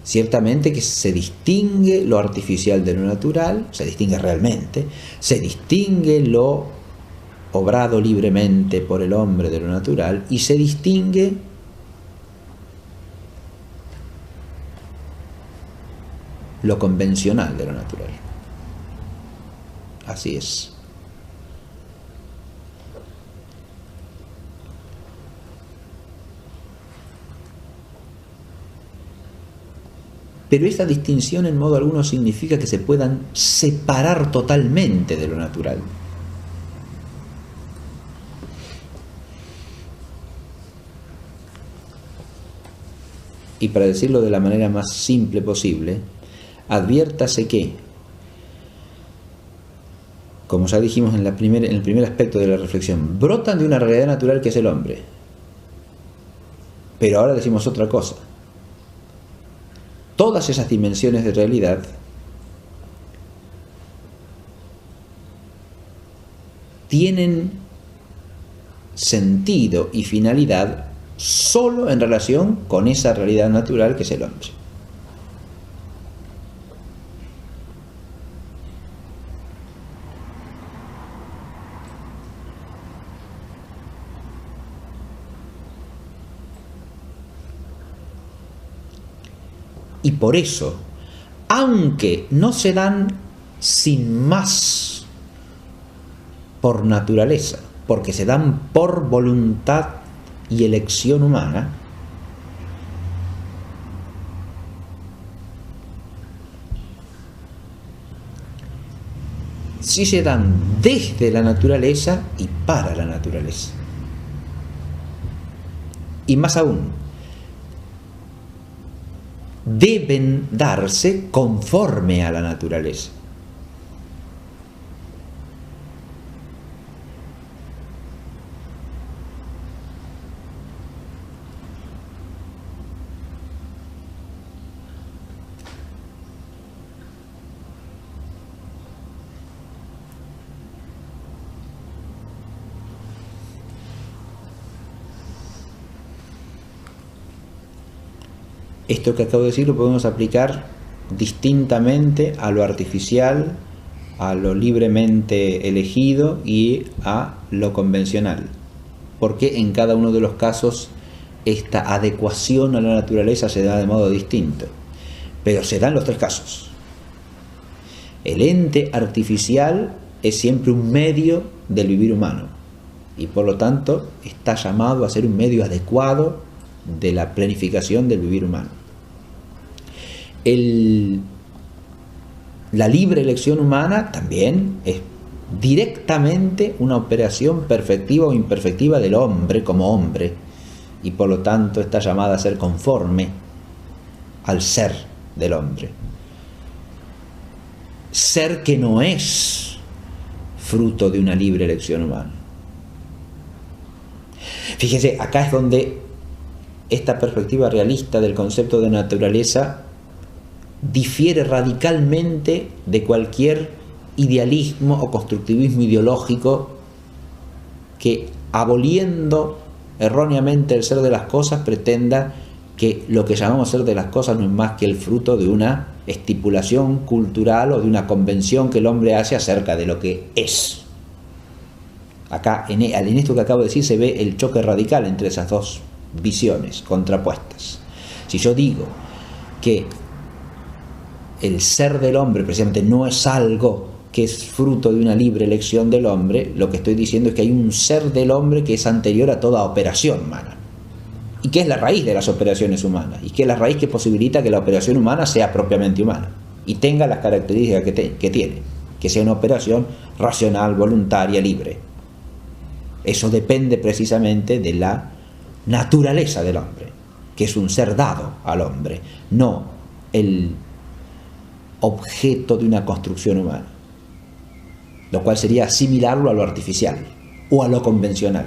Ciertamente que se distingue lo artificial de lo natural, se distingue realmente, se distingue lo obrado libremente por el hombre de lo natural y se distingue lo convencional de lo natural. Así es. Pero esta distinción en modo alguno significa que se puedan separar totalmente de lo natural. Y para decirlo de la manera más simple posible, adviértase que, como ya dijimos en el primer aspecto de la reflexión, brotan de una realidad natural que es el hombre. Pero ahora decimos otra cosa. Todas esas dimensiones de realidad tienen sentido y finalidad solo en relación con esa realidad natural que es el hombre. Y por eso, aunque no se dan sin más por naturaleza, porque se dan por voluntad y elección humana, sí se dan desde la naturaleza y para la naturaleza. Y más aún, deben darse conforme a la naturaleza. Esto que acabo de decir lo podemos aplicar distintamente a lo artificial, a lo libremente elegido y a lo convencional, porque en cada uno de los casos esta adecuación a la naturaleza se da de modo distinto, pero se da en los tres casos. El ente artificial es siempre un medio del vivir humano y por lo tanto está llamado a ser un medio adecuado de la planificación del vivir humano. La libre elección humana también es directamente una operación perfectiva o imperfectiva del hombre como hombre y por lo tanto está llamada a ser conforme al ser del hombre. Ser que no es fruto de una libre elección humana. Fíjese, acá es donde esta perspectiva realista del concepto de naturaleza difiere radicalmente de cualquier idealismo o constructivismo ideológico que, aboliendo erróneamente el ser de las cosas, pretenda que lo que llamamos ser de las cosas no es más que el fruto de una estipulación cultural o de una convención que el hombre hace acerca de lo que es. Acá, en esto que acabo de decir, se ve el choque radical entre esas dos visiones contrapuestas. Si yo digo que el ser del hombre precisamente no es algo que es fruto de una libre elección del hombre, lo que estoy diciendo es que hay un ser del hombre que es anterior a toda operación humana y que es la raíz de las operaciones humanas y que es la raíz que posibilita que la operación humana sea propiamente humana y tenga las características que tiene, que sea una operación racional, voluntaria, libre. Eso depende precisamente de la naturaleza del hombre, que es un ser dado al hombre, no el objeto de una construcción humana. lo cual sería asimilarlo a lo artificial o a lo convencional.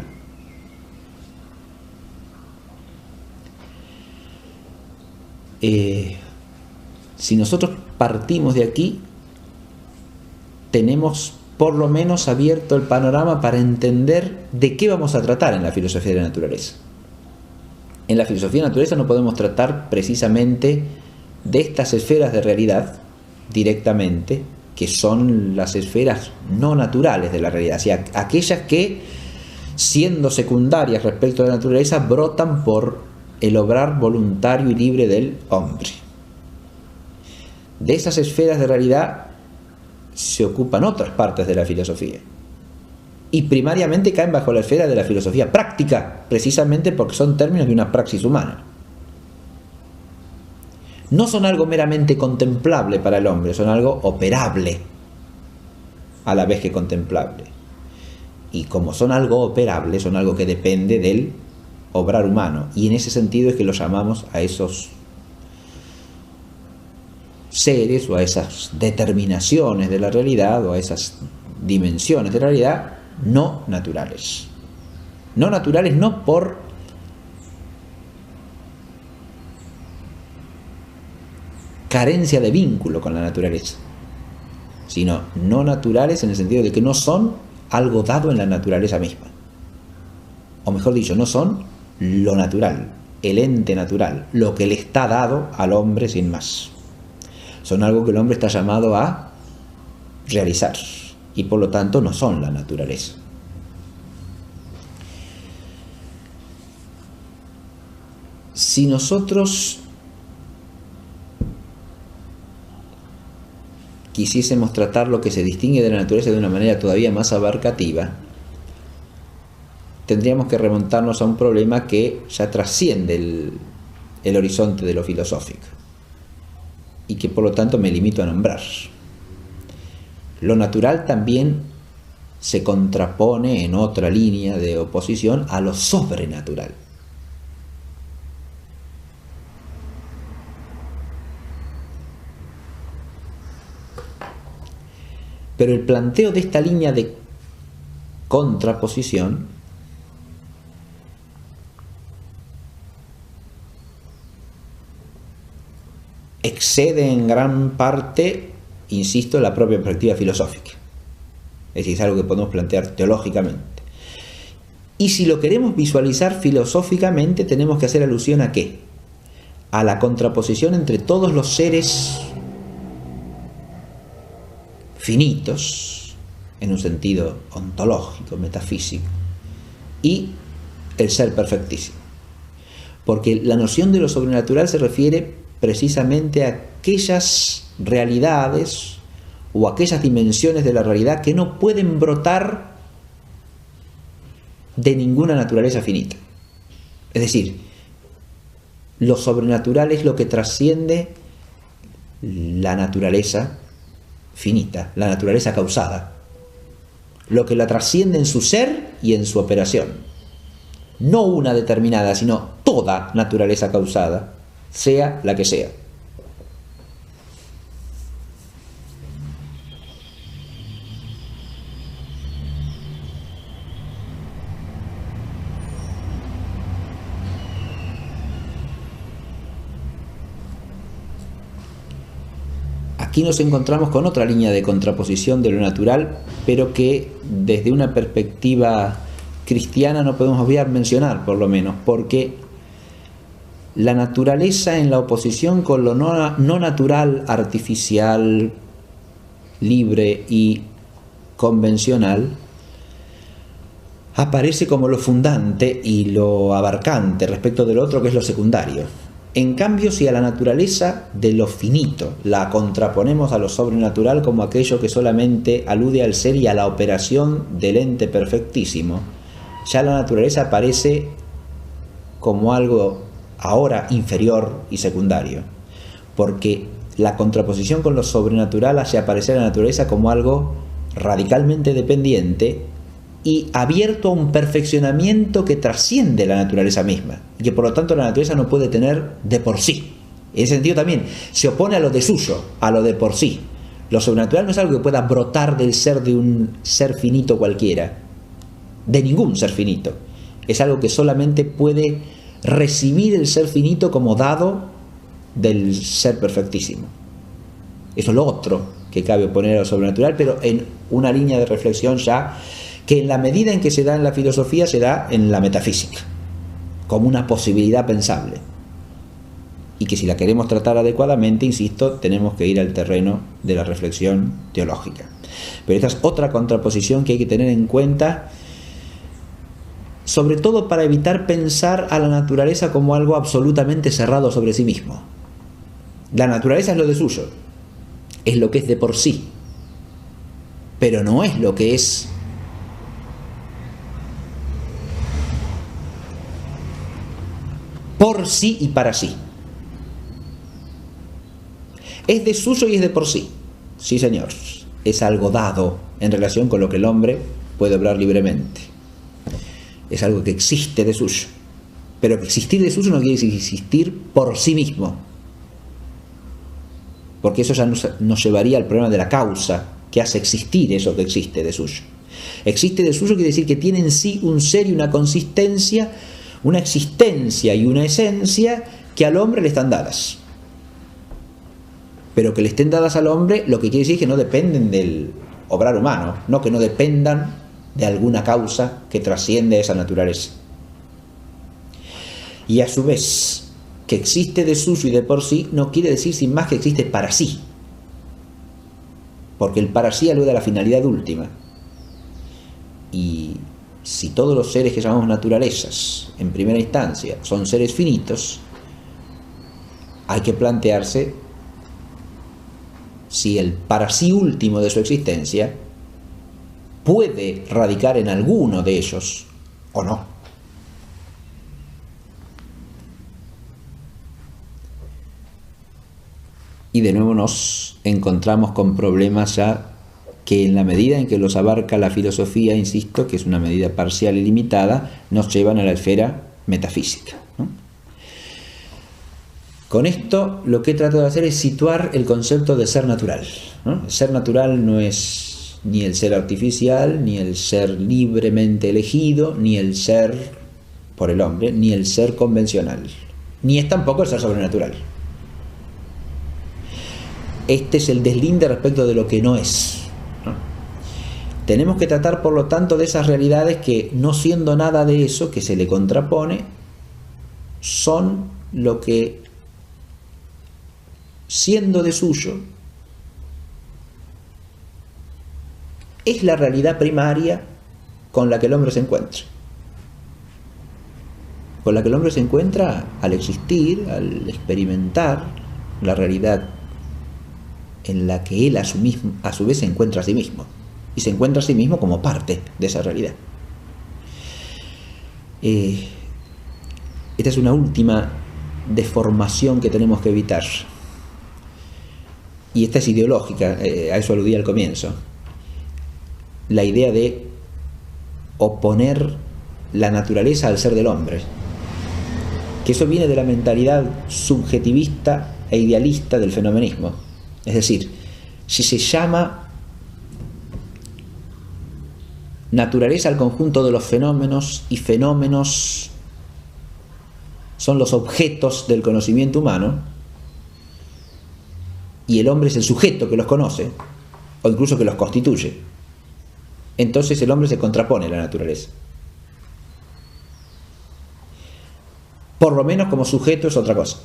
Si nosotros partimos de aquí, tenemos por lo menos abierto el panorama para entender de qué vamos a tratar en la filosofía de la naturaleza. En la filosofía de la naturaleza no podemos tratar precisamente de estas esferas de realidad directamente, que son las esferas no naturales de la realidad, o sea, aquellas que, siendo secundarias respecto a la naturaleza, brotan por el obrar voluntario y libre del hombre. De esas esferas de realidad se ocupan otras partes de la filosofía, y primariamente caen bajo la esfera de la filosofía práctica, precisamente porque son términos de una praxis humana. No son algo meramente contemplable para el hombre, son algo operable a la vez que contemplable. Y como son algo operable, son algo que depende del obrar humano, y en ese sentido es que los llamamos a esos seres o a esas determinaciones de la realidad o a esas dimensiones de la realidad no naturales. No naturales no por carencia de vínculo con la naturaleza, sino no naturales en el sentido de que no son algo dado en la naturaleza misma. O mejor dicho, no son lo natural, el ente natural, lo que le está dado al hombre sin más. Son algo que el hombre está llamado a realizar, y por lo tanto no son la naturaleza. Si nosotros quisiésemos tratar lo que se distingue de la naturaleza de una manera todavía más abarcativa, tendríamos que remontarnos a un problema que ya trasciende el horizonte de lo filosófico, y que por lo tanto me limito a nombrar. Lo natural también se contrapone en otra línea de oposición a lo sobrenatural. Pero el planteo de esta línea de contraposición excede en gran parte, insisto, la propia perspectiva filosófica. Es decir, es algo que podemos plantear teológicamente. Y si lo queremos visualizar filosóficamente, tenemos que hacer alusión ¿a qué? A la contraposición entre todos los seres finitos, en un sentido ontológico, metafísico, y el ser perfectísimo. Porque la noción de lo sobrenatural se refiere precisamente a aquellas realidades o aquellas dimensiones de la realidad que no pueden brotar de ninguna naturaleza finita. Es decir, lo sobrenatural es lo que trasciende la naturaleza finita, la naturaleza causada, lo que la trasciende en su ser y en su operación. No una determinada, sino toda naturaleza causada, sea la que sea. Aquí nos encontramos con otra línea de contraposición de lo natural, pero que desde una perspectiva cristiana no podemos obviar mencionar, por lo menos, porque la naturaleza en la oposición con lo no natural, artificial, libre y convencional, aparece como lo fundante y lo abarcante respecto del otro, que es lo secundario. En cambio, si a la naturaleza de lo finito la contraponemos a lo sobrenatural como aquello que solamente alude al ser y a la operación del ente perfectísimo, ya la naturaleza aparece como algo ahora inferior y secundario, porque la contraposición con lo sobrenatural hace aparecer a la naturaleza como algo radicalmente dependiente y abierto a un perfeccionamiento que trasciende la naturaleza misma, y que por lo tanto la naturaleza no puede tener de por sí. En ese sentido también se opone a lo de suyo, a lo de por sí. Lo sobrenatural no es algo que pueda brotar del ser de un ser finito cualquiera, de ningún ser finito. Es algo que solamente puede recibir el ser finito como dado del ser perfectísimo. Eso es lo otro que cabe poner a lo sobrenatural, pero en una línea de reflexión ya que en la medida en que se da en la filosofía, se da en la metafísica, como una posibilidad pensable. Y que si la queremos tratar adecuadamente, insisto, tenemos que ir al terreno de la reflexión teológica. Pero esta es otra contraposición que hay que tener en cuenta, sobre todo para evitar pensar a la naturaleza como algo absolutamente cerrado sobre sí mismo. La naturaleza es lo de suyo, es lo que es de por sí, pero no es lo que es por sí y para sí. Es de suyo y es de por sí. Sí, señor. Es algo dado en relación con lo que el hombre puede obrar libremente. Es algo que existe de suyo. Pero que existir de suyo no quiere decir existir por sí mismo. Porque eso ya nos llevaría al problema de la causa que hace existir eso que existe de suyo. Existe de suyo quiere decir que tiene en sí un ser y una consistencia, una existencia y una esencia que al hombre le están dadas. Pero que le estén dadas al hombre, lo que quiere decir es que no dependen del obrar humano, no que no dependan de alguna causa que trasciende esa naturaleza. Y a su vez, que existe de suyo y de por sí, no quiere decir sin más que existe para sí. Porque el para sí alude a la finalidad última. Y si todos los seres que llamamos naturalezas, en primera instancia, son seres finitos, hay que plantearse si el para sí último de su existencia puede radicar en alguno de ellos o no. Y de nuevo nos encontramos con problemas ya que en la medida en que los abarca la filosofía, insisto, que es una medida parcial y limitada, nos llevan a la esfera metafísica, ¿no? Con esto lo que he tratado de hacer es situar el concepto de ser natural, ¿no? El ser natural no es ni el ser artificial, ni el ser libremente elegido, ni el ser por el hombre, ni el ser convencional, ni es tampoco el ser sobrenatural. Este es el deslinde respecto de lo que no es, ¿no? Tenemos que tratar, por lo tanto, de esas realidades que, no siendo nada de eso que se le contrapone, son lo que, siendo de suyo, es la realidad primaria con la que el hombre se encuentra. Con la que el hombre se encuentra al existir, al experimentar la realidad en la que él a su vez se encuentra a sí mismo. Y se encuentra a sí mismo como parte de esa realidad. Esta es una última deformación que tenemos que evitar. Y esta es ideológica, a eso aludí al comienzo. La idea de oponer la naturaleza al ser del hombre. Que eso viene de la mentalidad subjetivista e idealista del fenomenismo. Es decir, si se llama naturaleza al conjunto de los fenómenos, y fenómenos son los objetos del conocimiento humano, y el hombre es el sujeto que los conoce, o incluso que los constituye, entonces el hombre se contrapone a la naturaleza. Por lo menos como sujeto es otra cosa.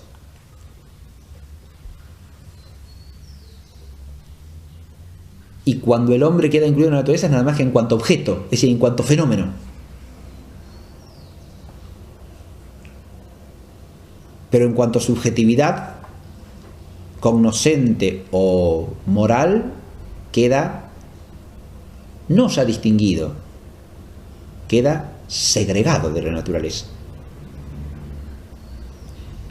Y cuando el hombre queda incluido en la naturaleza es nada más que en cuanto objeto, es decir, en cuanto fenómeno. Pero en cuanto subjetividad cognoscente o moral, queda no ya distinguido, queda segregado de la naturaleza.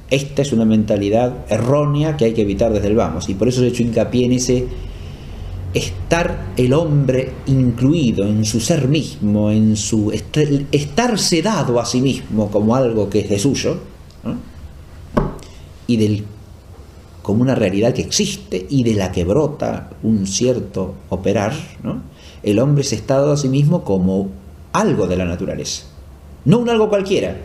Esta es una mentalidad errónea que hay que evitar desde el vamos, y por eso he hecho hincapié en ese estar el hombre incluido en su ser mismo, en su estarse dado a sí mismo como algo que es de suyo, ¿no? Y del como una realidad que existe y de la que brota un cierto operar, ¿no? El hombre se está dado a sí mismo como algo de la naturaleza, no un algo cualquiera.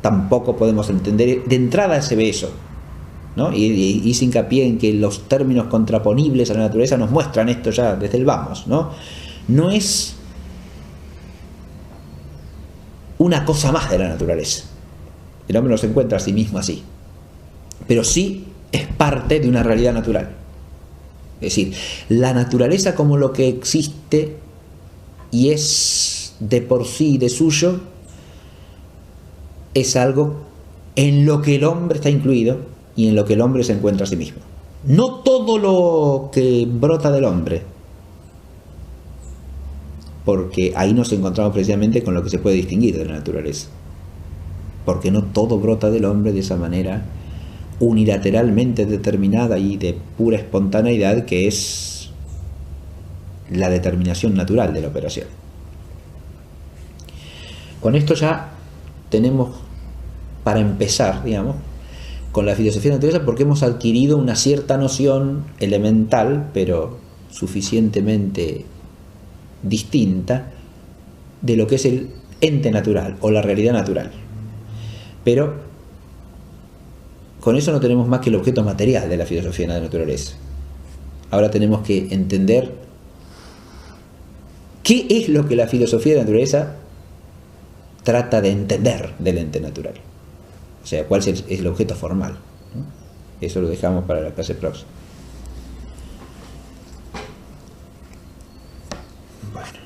Tampoco podemos entender, de entrada se ve eso, ¿no? Y hice hincapié en que los términos contraponibles a la naturaleza nos muestran esto ya desde el vamos, ¿no? No es una cosa más de la naturaleza. El hombre no se encuentra a sí mismo así, pero sí es parte de una realidad natural. Es decir, la naturaleza como lo que existe y es de por sí, de suyo, es algo en lo que el hombre está incluido y en lo que el hombre se encuentra a sí mismo. No todo lo que brota del hombre, porque ahí nos encontramos precisamente con lo que se puede distinguir de la naturaleza, porque no todo brota del hombre de esa manera unilateralmente determinada y de pura espontaneidad que es la determinación natural de la operación. Con esto ya tenemos para empezar, digamos, con la filosofía de la naturaleza, porque hemos adquirido una cierta noción elemental, pero suficientemente distinta, de lo que es el ente natural o la realidad natural. Pero con eso no tenemos más que el objeto material de la filosofía de la naturaleza. Ahora tenemos que entender qué es lo que la filosofía de la naturaleza trata de entender del ente natural. O sea, cuál es el objeto formal, ¿no? Eso lo dejamos para la clase próxima. Bueno,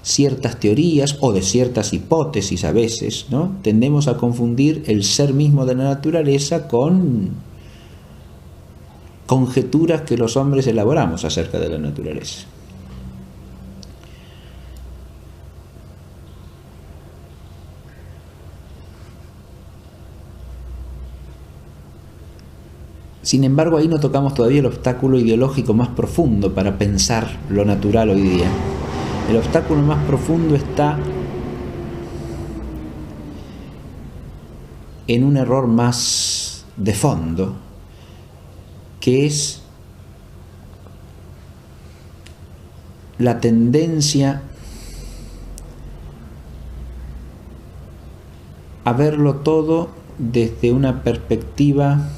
ciertas teorías o de ciertas hipótesis a veces, ¿no? Tendemos a confundir el ser mismo de la naturaleza con conjeturas que los hombres elaboramos acerca de la naturaleza. Sin embargo, ahí no tocamos todavía el obstáculo ideológico más profundo para pensar lo natural hoy día. El obstáculo más profundo está en un error más de fondo, que es la tendencia a verlo todo desde una perspectiva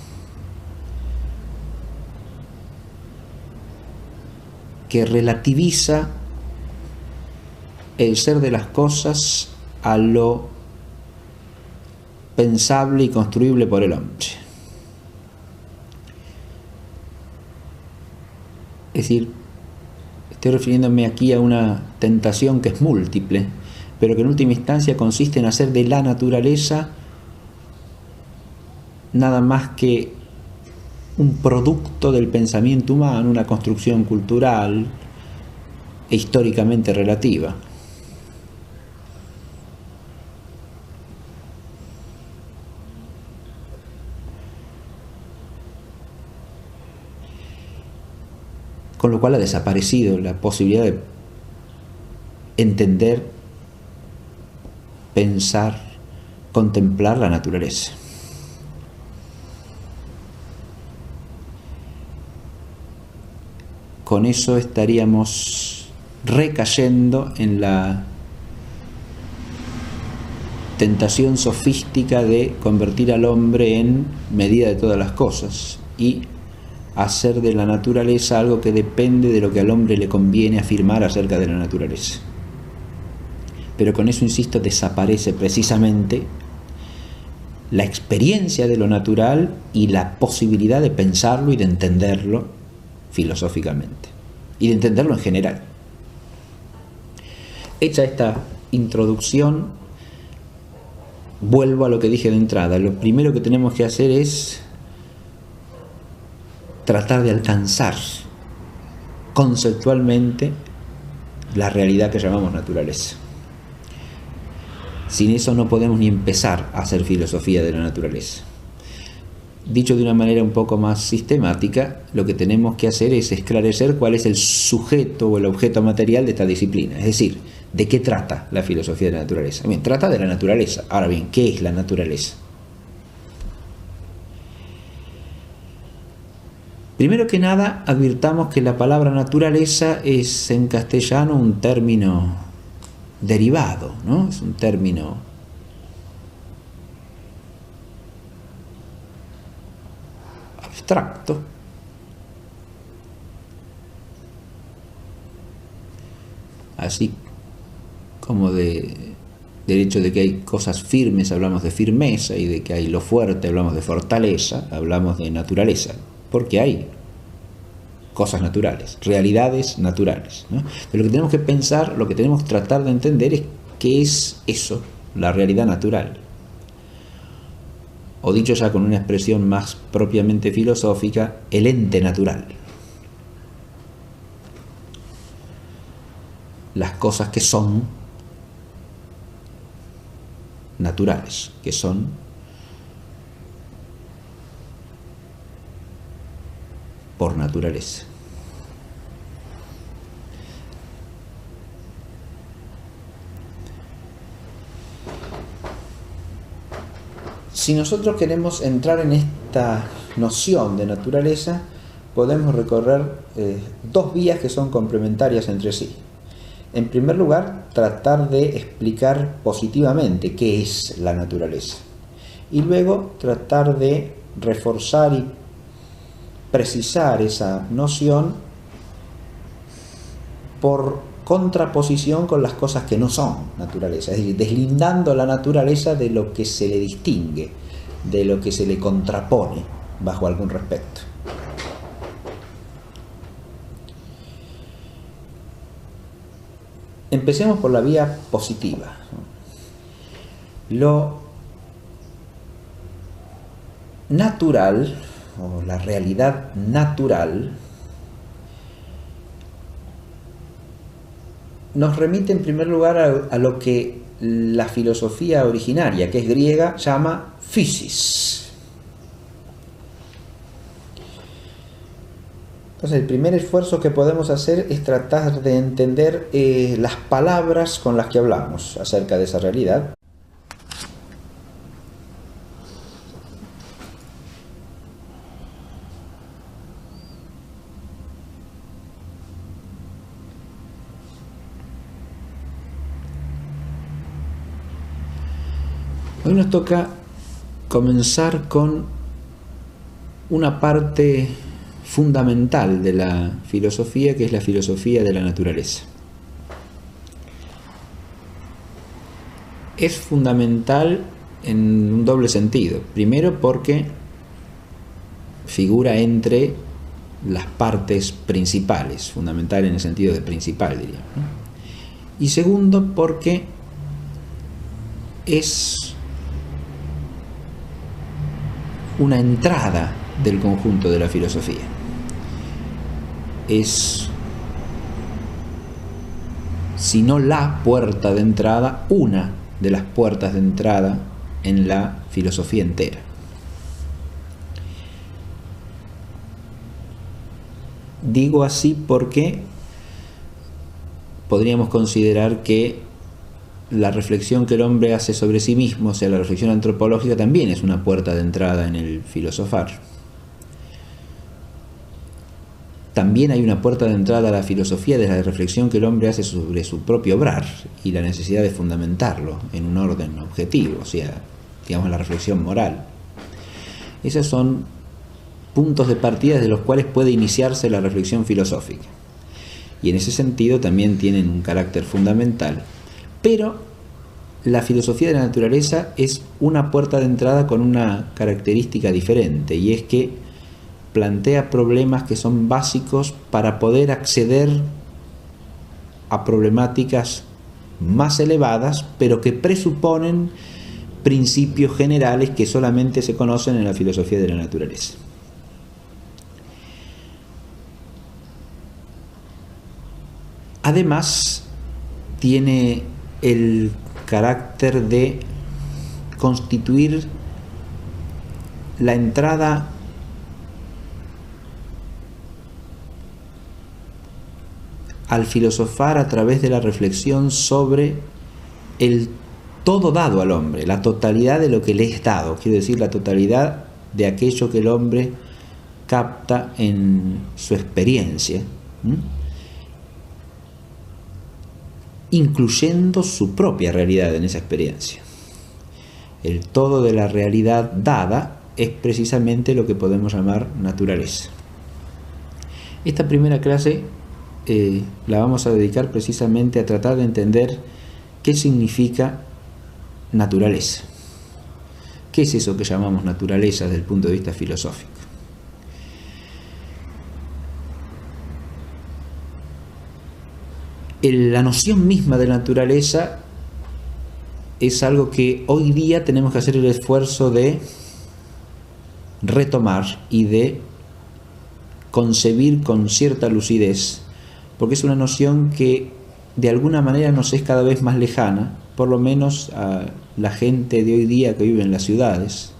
que relativiza el ser de las cosas a lo pensable y construible por el hombre. Es decir, estoy refiriéndome aquí a una tentación que es múltiple, pero que en última instancia consiste en hacer de la naturaleza nada más que un producto del pensamiento humano, una construcción cultural e históricamente relativa. Con lo cual ha desaparecido la posibilidad de entender, pensar, contemplar la naturaleza. Con eso estaríamos recayendo en la tentación sofística de convertir al hombre en medida de todas las cosas y hacer de la naturaleza algo que depende de lo que al hombre le conviene afirmar acerca de la naturaleza. Pero con eso, insisto, desaparece precisamente la experiencia de lo natural y la posibilidad de pensarlo y de entenderlo filosóficamente y de entenderlo en general. Hecha esta introducción, vuelvo a lo que dije de entrada. Lo primero que tenemos que hacer es tratar de alcanzar conceptualmente la realidad que llamamos naturaleza. Sin eso no podemos ni empezar a hacer filosofía de la naturaleza. Dicho de una manera un poco más sistemática, lo que tenemos que hacer es esclarecer cuál es el sujeto o el objeto material de esta disciplina. Es decir, ¿de qué trata la filosofía de la naturaleza? Bien, trata de la naturaleza. Ahora bien, ¿qué es la naturaleza? Primero que nada, advirtamos que la palabra naturaleza es en castellano un término derivado, ¿no? Es un término abstracto. Así como del hecho de que hay cosas firmes, hablamos de firmeza, y de que hay lo fuerte, hablamos de fortaleza, hablamos de naturaleza, porque hay cosas naturales, realidades naturales, ¿no? Pero lo que tenemos que pensar, lo que tenemos que tratar de entender es qué es eso, la realidad natural. O dicho ya con una expresión más propiamente filosófica, el ente natural. Las cosas que son naturales, que son por naturaleza. Si nosotros queremos entrar en esta noción de naturaleza, podemos recorrer dos vías que son complementarias entre sí. En primer lugar, tratar de explicar positivamente qué es la naturaleza. Y luego tratar de reforzar y precisar esa noción por contraposición con las cosas que no son naturaleza, es decir, deslindando la naturaleza de lo que se le distingue, de lo que se le contrapone bajo algún respecto. Empecemos por la vía positiva. Lo natural, o la realidad natural, nos remite en primer lugar a lo que la filosofía originaria, que es griega, llama physis. Entonces, el primer esfuerzo que podemos hacer es tratar de entender las palabras con las que hablamos acerca de esa realidad. Hoy nos toca comenzar con una parte fundamental de la filosofía, que es la filosofía de la naturaleza. Es fundamental en un doble sentido. Primero, porque figura entre las partes principales, fundamental en el sentido de principal, diría, ¿no? Y segundo, porque es una entrada del conjunto de la filosofía. Es, si no la puerta de entrada, una de las puertas de entrada en la filosofía entera. Digo así porque podríamos considerar que la reflexión que el hombre hace sobre sí mismo, o sea, la reflexión antropológica, también es una puerta de entrada en el filosofar. También hay una puerta de entrada a la filosofía de la reflexión que el hombre hace sobre su propio obrar y la necesidad de fundamentarlo en un orden objetivo, o sea, digamos, la reflexión moral. Esos son puntos de partida de los cuales puede iniciarse la reflexión filosófica. Y en ese sentido también tienen un carácter fundamental. Pero la filosofía de la naturaleza es una puerta de entrada con una característica diferente, y es que plantea problemas que son básicos para poder acceder a problemáticas más elevadas, pero que presuponen principios generales que solamente se conocen en la filosofía de la naturaleza. Además, tiene el carácter de constituir la entrada al filosofar a través de la reflexión sobre el todo dado al hombre, la totalidad de lo que le es dado, quiero decir, la totalidad de aquello que el hombre capta en su experiencia, incluyendo su propia realidad en esa experiencia. El todo de la realidad dada es precisamente lo que podemos llamar naturaleza. Esta primera clase la vamos a dedicar precisamente a tratar de entender qué significa naturaleza. ¿Qué es eso que llamamos naturaleza desde el punto de vista filosófico? La noción misma de la naturaleza es algo que hoy día tenemos que hacer el esfuerzo de retomar y de concebir con cierta lucidez, porque es una noción que de alguna manera nos es cada vez más lejana, por lo menos a la gente de hoy día que vive en las ciudades,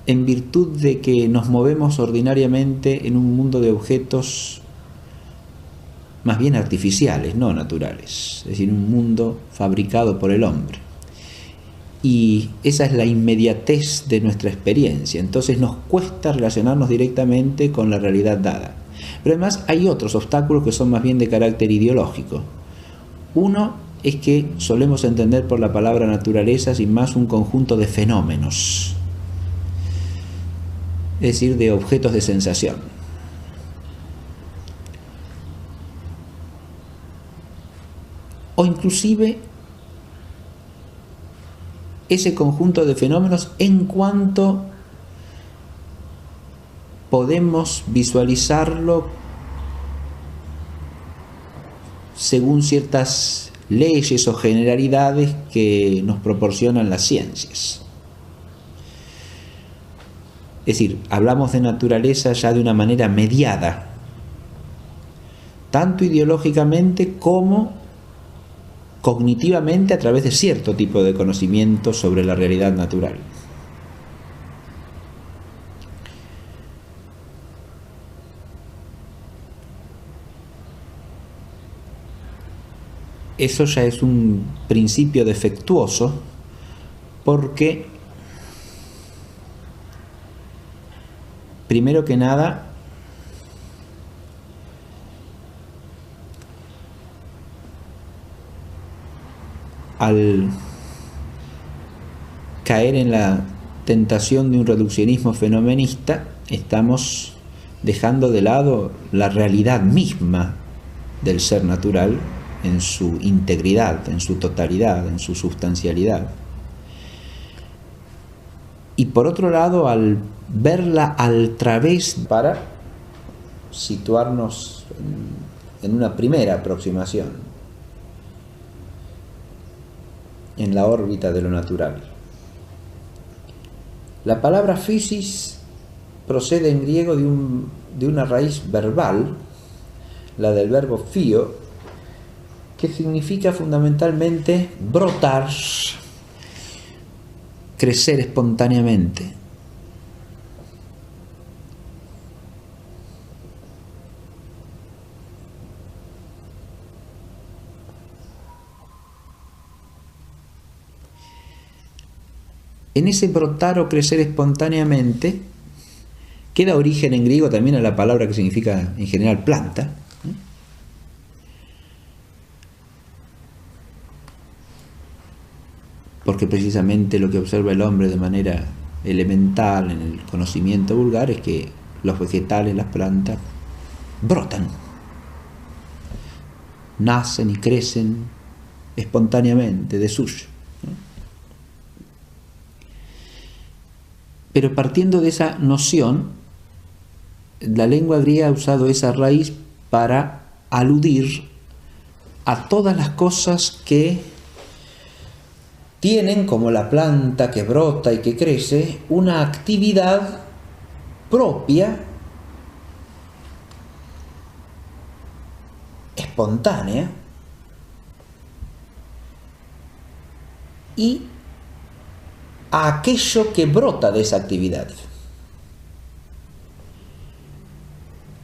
en virtud de que nos movemos ordinariamente en un mundo de objetos más bien artificiales, no naturales, es decir, un mundo fabricado por el hombre. Y esa es la inmediatez de nuestra experiencia, entonces nos cuesta relacionarnos directamente con la realidad dada. Pero además hay otros obstáculos que son más bien de carácter ideológico. Uno es que solemos entender por la palabra naturaleza sin más un conjunto de fenómenos, es decir, de objetos de sensación. O inclusive ese conjunto de fenómenos en cuanto podemos visualizarlo según ciertas leyes o generalidades que nos proporcionan las ciencias. Es decir, hablamos de naturaleza ya de una manera mediada, tanto ideológicamente como cognitivamente a través de cierto tipo de conocimiento sobre la realidad natural. Eso ya es un principio defectuoso porque, primero que nada, al caer en la tentación de un reduccionismo fenomenista, estamos dejando de lado la realidad misma del ser natural en su integridad, en su totalidad, en su sustancialidad. Y por otro lado, al verla al través, para situarnos en una primera aproximación, en la órbita de lo natural. La palabra physis procede en griego de una raíz verbal, la del verbo phio, que significa fundamentalmente brotar, crecer espontáneamente. En ese brotar o crecer espontáneamente queda origen en griego también a la palabra que significa en general planta, porque precisamente lo que observa el hombre de manera elemental en el conocimiento vulgar es que los vegetales, las plantas, brotan, nacen y crecen espontáneamente, de suyo. Pero partiendo de esa noción, la lengua griega ha usado esa raíz para aludir a todas las cosas que tienen, como la planta que brota y que crece, una actividad propia, espontánea, y a aquello que brota de esa actividad.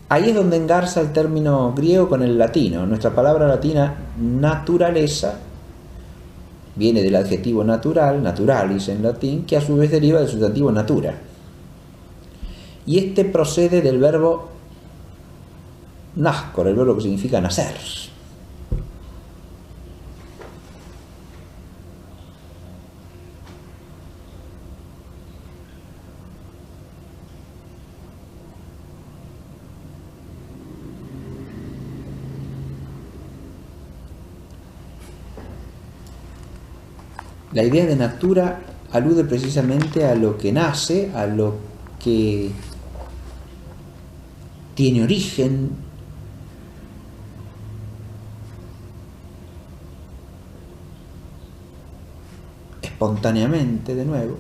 Ahí es donde engarza el término griego con el latino. Nuestra palabra latina naturaleza viene del adjetivo natural, naturalis en latín, que a su vez deriva del sustantivo natura. Y este procede del verbo nazcor, el verbo que significa nacer. La idea de natura alude precisamente a lo que nace, a lo que tiene origen, espontáneamente, de nuevo,